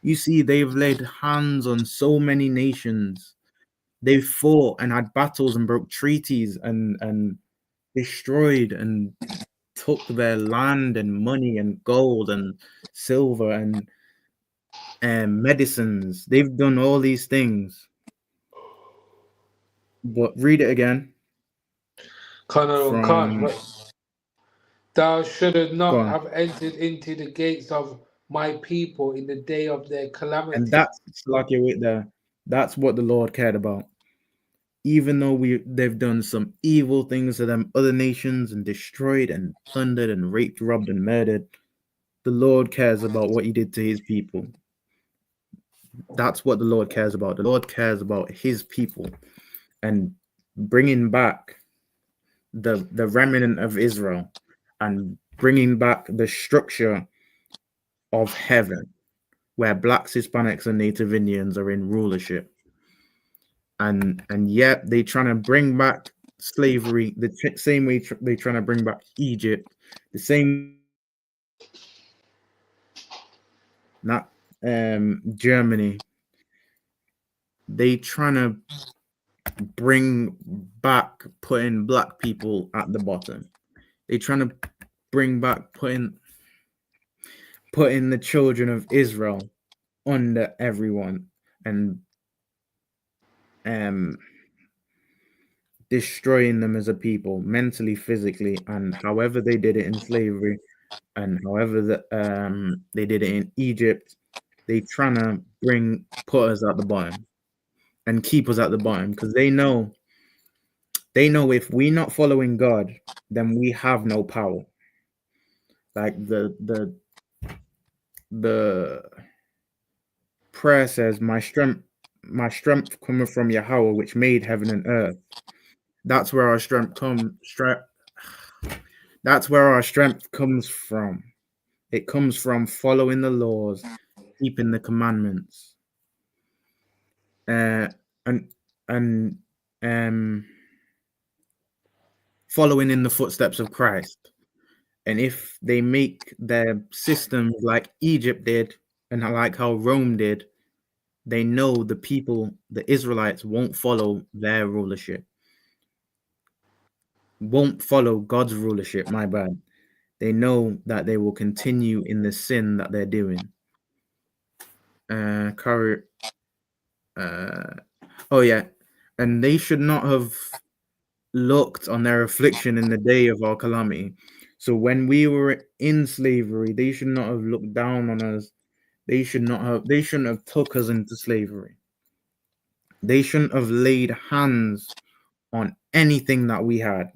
You see, they've laid hands on so many nations. They fought and had battles and broke treaties and destroyed and took their land and money and gold and silver and medicines. They've done all these things. But read it again. Thou shouldest not have entered into the gates of my people in the day of their calamity. And that's like you're with there. That's what the Lord cared about. Even though they've done some evil things to them other nations and destroyed and plundered and raped, robbed and murdered, the Lord cares about what he did to his people. That's what the Lord cares about. The Lord cares about his people and bringing back the remnant of Israel and bringing back the structure of heaven where blacks, Hispanics, and Native Indians are in rulership. And yet they trying to bring back slavery, the same way they're trying to bring back Egypt, the same, not Germany. They trying to bring back putting black people at the bottom. They trying to bring back putting the children of Israel under everyone and destroying them as a people, mentally, physically, and however they did it in slavery, and however they did it in Egypt, they trying to put us at the bottom and keep us at the bottom because they know if we're not following God, then we have no power. Like the prayer says, my strength cometh from Yahawah, which made heaven and earth. That's where our strength That's where our strength comes from. It comes from following the laws, keeping the commandments, and following in the footsteps of Christ. And if they make their systems like Egypt did and like how Rome did, they know the people, the Israelites, won't follow their rulership, won't follow God's rulership, my bad. They know that they will continue in the sin that they're doing. Oh yeah, and they should not have looked on their affliction in the day of our calamity. So when we were in slavery, they should not have looked down on us. They shouldn't have took us into slavery. They shouldn't have laid hands on anything that we had,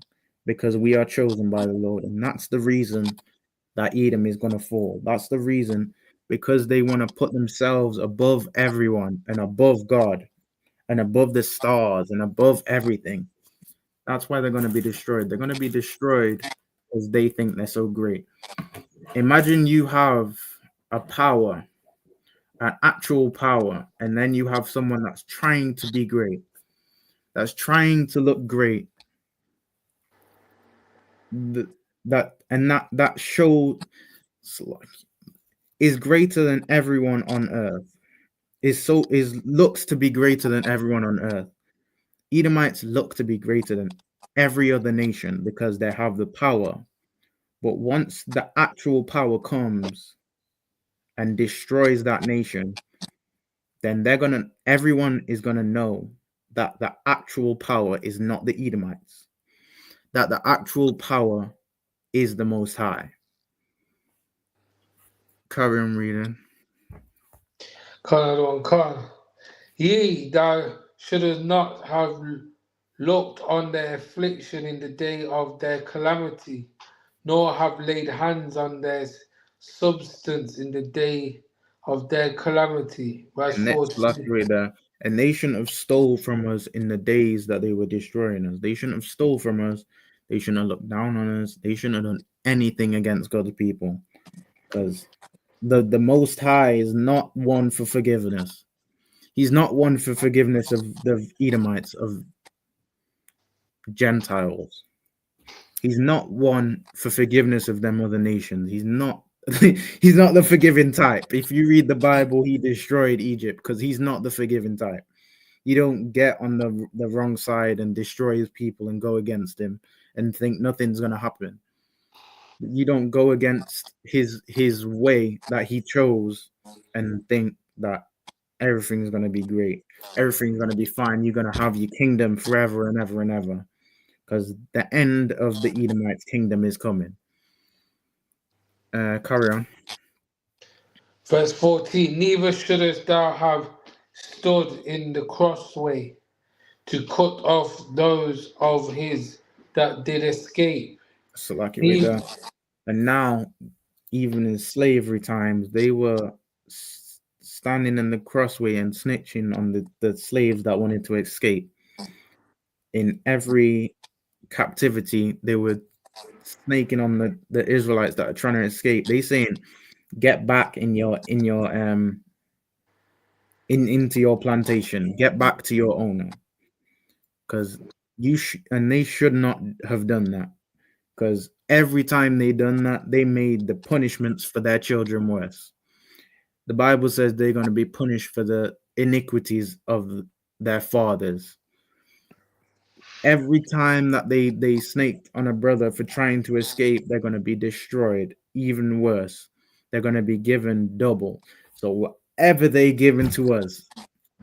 because we are chosen by the Lord. And that's the reason that Edom is going to fall. That's the reason, because they want to put themselves above everyone and above God and above the stars and above everything. That's why they're going to be destroyed. They're going to be destroyed because they think they're so great. Imagine you have a power, an actual power, and then you have someone that's trying to be great, that's trying to look great. That show is greater than everyone on earth. Looks to be greater than everyone on earth. Edomites look to be greater than every other nation because they have the power. But once the actual power comes and destroys that nation, then everyone is gonna know that the actual power is not the Edomites, that the actual power is the Most High. Carry on reading. Ye thou shouldst not have looked on their affliction in the day of their calamity, nor have laid hands on their substance in the day of their calamity. Verse 14. And they shouldn't have stole from us in the days that they were destroying us. They shouldn't have stole from us. They shouldn't have looked down on us. They shouldn't have done anything against God's people, because the Most High is not one for forgiveness. He's not one for forgiveness of the Edomites, of Gentiles. He's not one for forgiveness of them other nations. He's not he's not the forgiving type. If you read the Bible, he destroyed Egypt because he's not the forgiving type. You don't get on the wrong side and destroy his people and go against him and think nothing's going to happen. You don't go against his way that he chose and think that everything's going to be great. Everything's going to be fine. You're going to have your kingdom forever and ever and ever, because the end of the Edomites' kingdom is coming. Carry on. Verse 14. Neither shouldest thou have stood in the crossway to cut off those of his that did escape. So like and now, even in slavery times, they were standing in the crossway and snitching on the slaves that wanted to escape. In every captivity, they were snaking on the Israelites that are trying to escape. They saying, "Get back into your plantation. Get back to your owner," because And they should not have done that, because every time they done that, they made the punishments for their children worse. The Bible says they're going to be punished for the iniquities of their fathers. Every time that they snaked on a brother for trying to escape, they're going to be destroyed. Even worse, they're going to be given double. So whatever they given to us,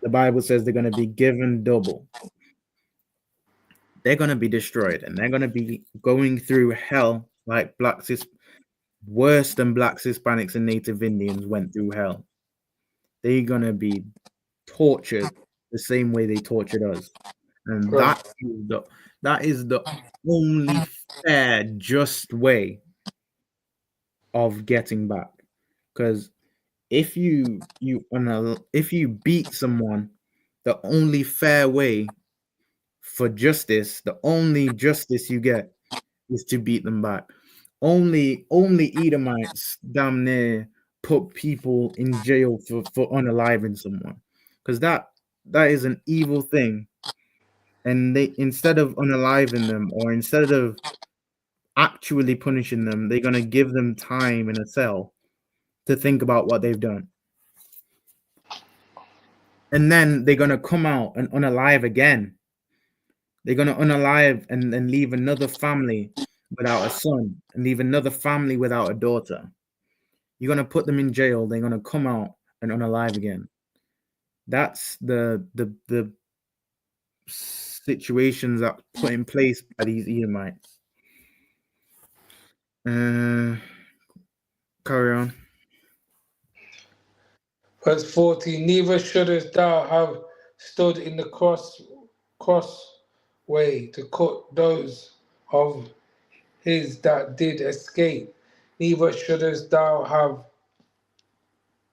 the Bible says they're going to be given double. They're going to be destroyed, and they're going to be going through hell like worse than blacks, Hispanics, and Native Indians went through hell. They're going to be tortured the same way they tortured us. And Right. that is the only fair, just way of getting back. Because if you beat someone, the only fair way for justice, the only justice you get, is to beat them back. Only Edomites damn near put people in jail for unaliving someone, because that is an evil thing. And they, instead of unaliving them, or instead of actually punishing them, they're gonna give them time in a cell to think about what they've done. And then they're gonna come out and unalive again. They're gonna unalive and then leave another family without a son, and leave another family without a daughter. You're gonna put them in jail. They're gonna come out and unalive again. That's the situations that put in place by these Edomites. Carry on. Verse 14, neither shouldest thou have stood in the crossway to cut those of his that did escape, neither shouldest thou have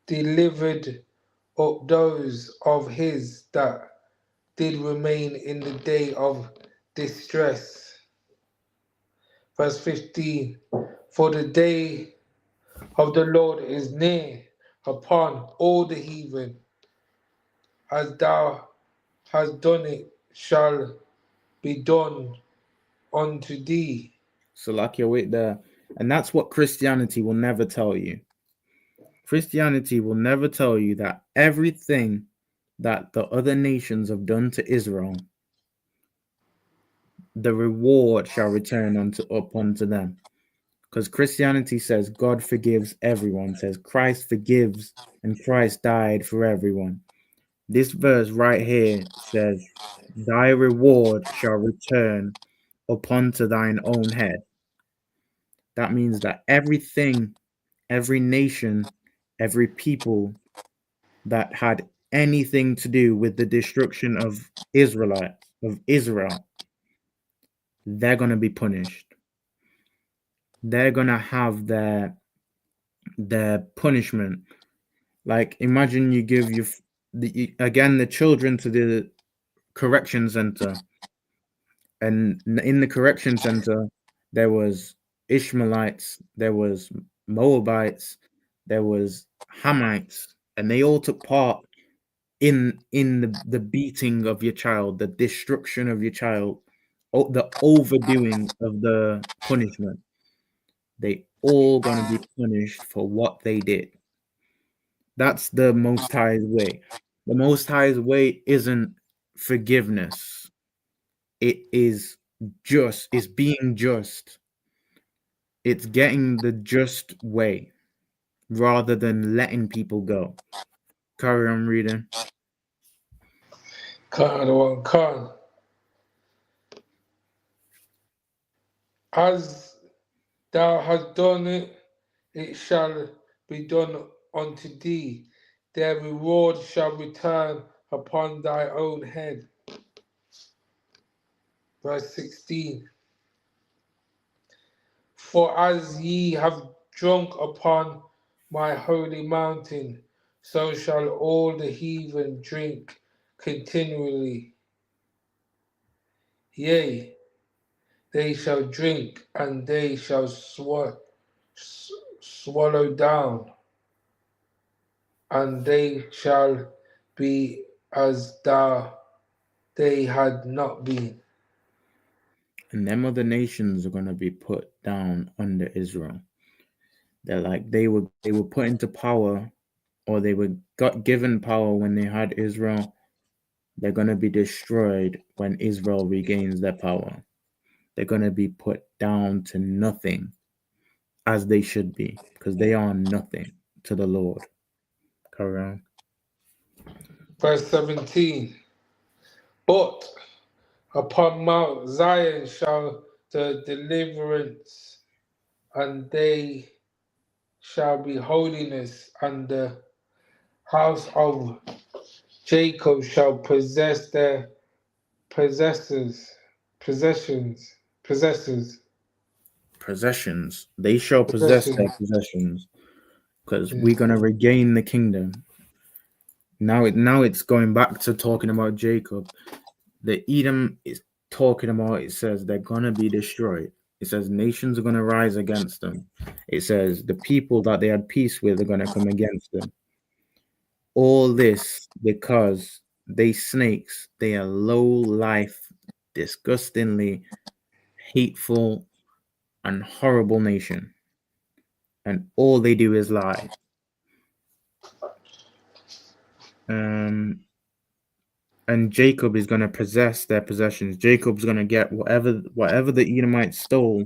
delivered up those of his that did remain in the day of distress. Verse 15, for the day of the Lord is near upon all the heathen, as thou hast done it shall be done unto thee. So like you're with there. And that's what Christianity will never tell you. Christianity will never tell you that everything that the other nations have done to Israel, the reward shall return unto them. Because Christianity says God forgives everyone, says Christ forgives, and Christ died for everyone. This verse right here says, thy reward shall return upon to thine own head. That means that everything, every nation, every people that had anything to do with the destruction of Israel, they're going to be punished. They're going to have their punishment. Like, imagine you give the children to the correction center, and in the correction center there was Ishmaelites, there was Moabites, there was Hamites, and they all took part in the beating of your child, the destruction of your child, the overdoing of the punishment. They all gonna be punished for what they did. That's the Most High's way. The Most High's way isn't forgiveness. It is just. It's being just. It's getting the just way rather than letting people go. Carry on reading. As thou hast done it, it shall be done unto thee. Their reward shall return upon thy own head. Verse 16. For as ye have drunk upon my holy mountain, so shall all the heathen drink continually. Yea, they shall drink, and they shall swallow down, and they shall be as though they had not been. And them other nations are going to be put down under Israel. They're like they were put into power, or they were got given power when they had Israel. They're going to be destroyed when Israel regains their power. They're going to be put down to nothing, as they should be, because they are nothing to the Lord. Carry on. Verse 17. But upon Mount Zion shall the deliverance, and they shall be holiness, and the house of Jacob shall possess their possessors. They shall possess their possessions, because we're gonna regain the kingdom. Now it's going back to talking about Jacob. The Edom is talking about, it says they're gonna be destroyed. It says nations are gonna rise against them. It says the people that they had peace with are gonna come against them. All this because they snakes, they are low life, disgustingly hateful and horrible nation. And all they do is lie. And Jacob is going to possess their possessions. Jacob's going to get whatever the Edomites stole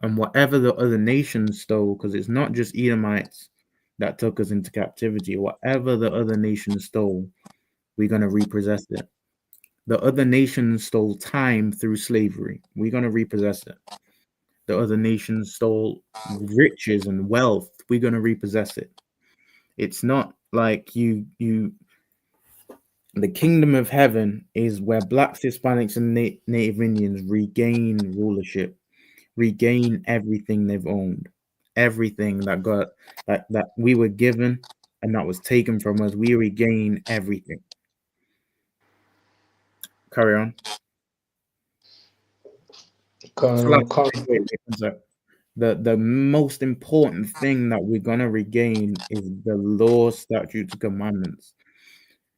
and whatever the other nations stole, because it's not just Edomites that took us into captivity. Whatever the other nations stole, we're going to repossess it. The other nations stole time through slavery. We're going to repossess it. The other nations stole riches and wealth. We're going to repossess it. It's not like the kingdom of heaven is where blacks, Hispanics, and Native Indians regain rulership, regain everything they've owned, everything that we were given and that was taken from us. We regain everything. Carry on. The most important thing that we're gonna regain is the law, statutes, commandments,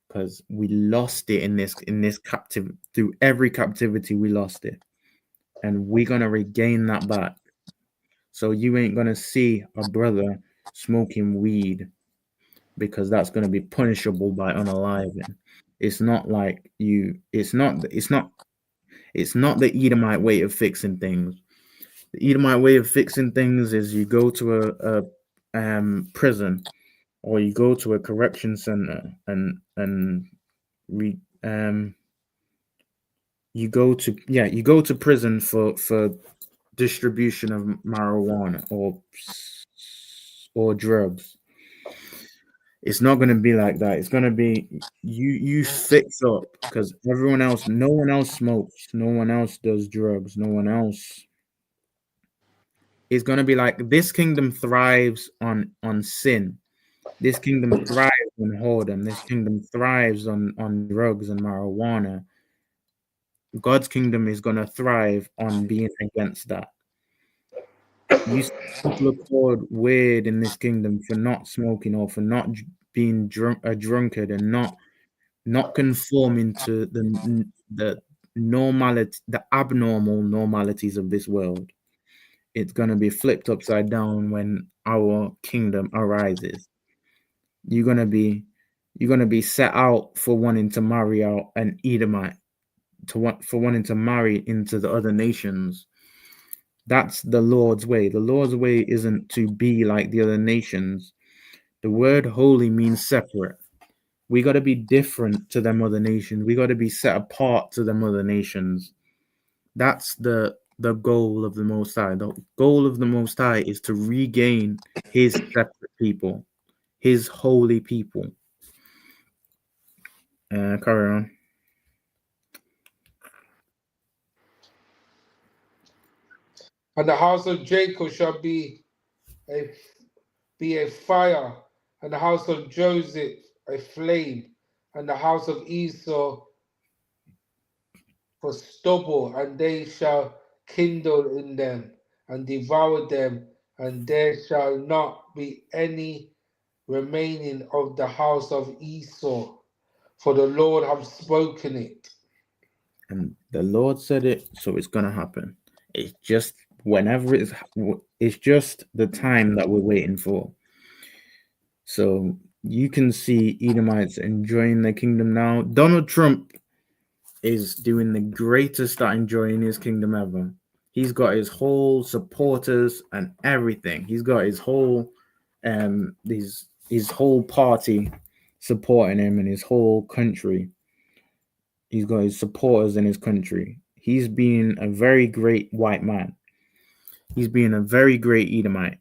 because we lost it in this captivity. Through every captivity, we lost it, and we're gonna regain that back. So you ain't gonna see a brother smoking weed, because that's gonna be punishable by unaliving. It's not like it's not the Edomite way of fixing things. The Edomite way of fixing things is you go to a prison, or you go to a correction center, and you go to prison for distribution of marijuana or drugs. It's not going to be like that. It's going to be you fix up, because no one else smokes, no one else does drugs, no one else. It's going to be like this kingdom thrives on sin. This kingdom thrives on whoredom. This kingdom thrives on drugs and marijuana. God's kingdom is going to thrive on being against that. You see people are called weird in this kingdom for not smoking, or for not being a drunkard, and not conforming to the normality, the abnormal normalities of this world. It's going to be flipped upside down when our kingdom arises. You're going to be set out for wanting to marry out an Edomite, for wanting to marry into the other nations. That's the Lord's way. The Lord's way isn't to be like the other nations. The word holy means separate. We got to be different to them other nations. We got to be set apart to them other nations. That's the goal of the Most High. The goal of the Most High is to regain his separate people, his holy people. Carry on. And the house of Jacob shall be a fire, and the house of Joseph a flame, and the house of Esau for stubble, and they shall kindle in them and devour them, and there shall not be any remaining of the house of Esau, for the Lord hath spoken it. And the Lord said it, so it's gonna happen. It's just whenever it's just the time that we're waiting for. So you can see Edomites enjoying their kingdom now. Donald Trump is doing the greatest at enjoying his kingdom ever. He's got his whole supporters and everything. He's got his whole his whole party supporting him and his whole country. He's got his supporters in his country. He's been a very great white man. He's been a very great Edomite.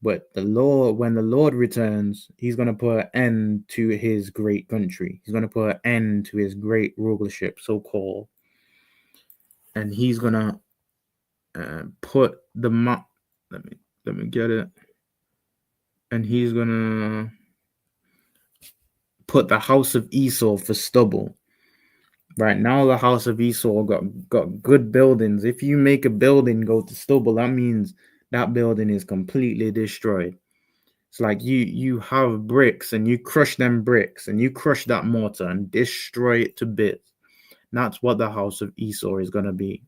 But when the Lord returns, he's going to put an end to his great country. He's going to put an end to his great rulership, so-called. And he's going to put the let me get it. And he's going to put the house of Esau for stubble. Right now, the house of Esau got good buildings. If you make a building go to stubble, that means that building is completely destroyed. It's like you have bricks and you crush them bricks and you crush that mortar and destroy it to bits. That's what the house of Esau is going to be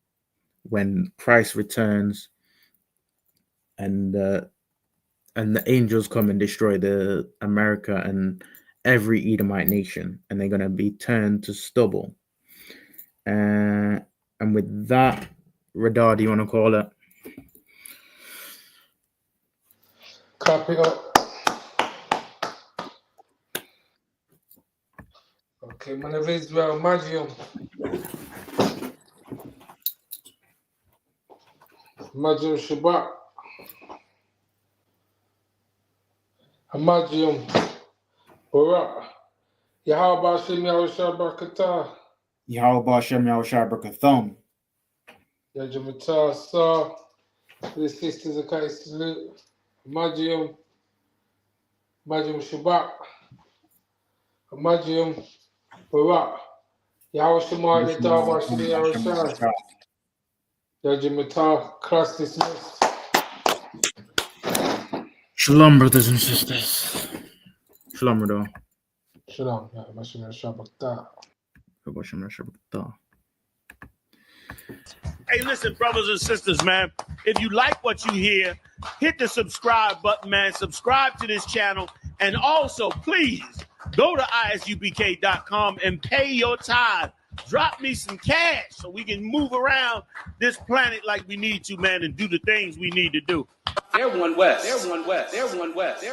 when Christ returns and the angels come and destroy the America and every Edomite nation, and they're going to be turned to stubble. And with that, Radar, do you want to call it? Copy up. Okay, man of Israel, Magium. Magium Shabbat. Magium Barak. Yahawah Shem Yahawashi Barakatah. Yahawah Shem Yahawashi Barakatah. Yajamatah Sah. The sisters of Christ salute. Magium Shabbat. Magium Barak. Yahawashi Yahawashi. Yajamatah, class dismissed. Shalom, brothers and sisters. Shalom, Radar. Shalom. Yahawashi Shabbat. Hey, listen, brothers and sisters, man. If you like what you hear, hit the subscribe button, man. Subscribe to this channel. And also, please, go to ISUPK.com and pay your tithe. Drop me some cash so we can move around this planet like we need to, man, and do the things we need to do. They're one West. They're one West. They're one West.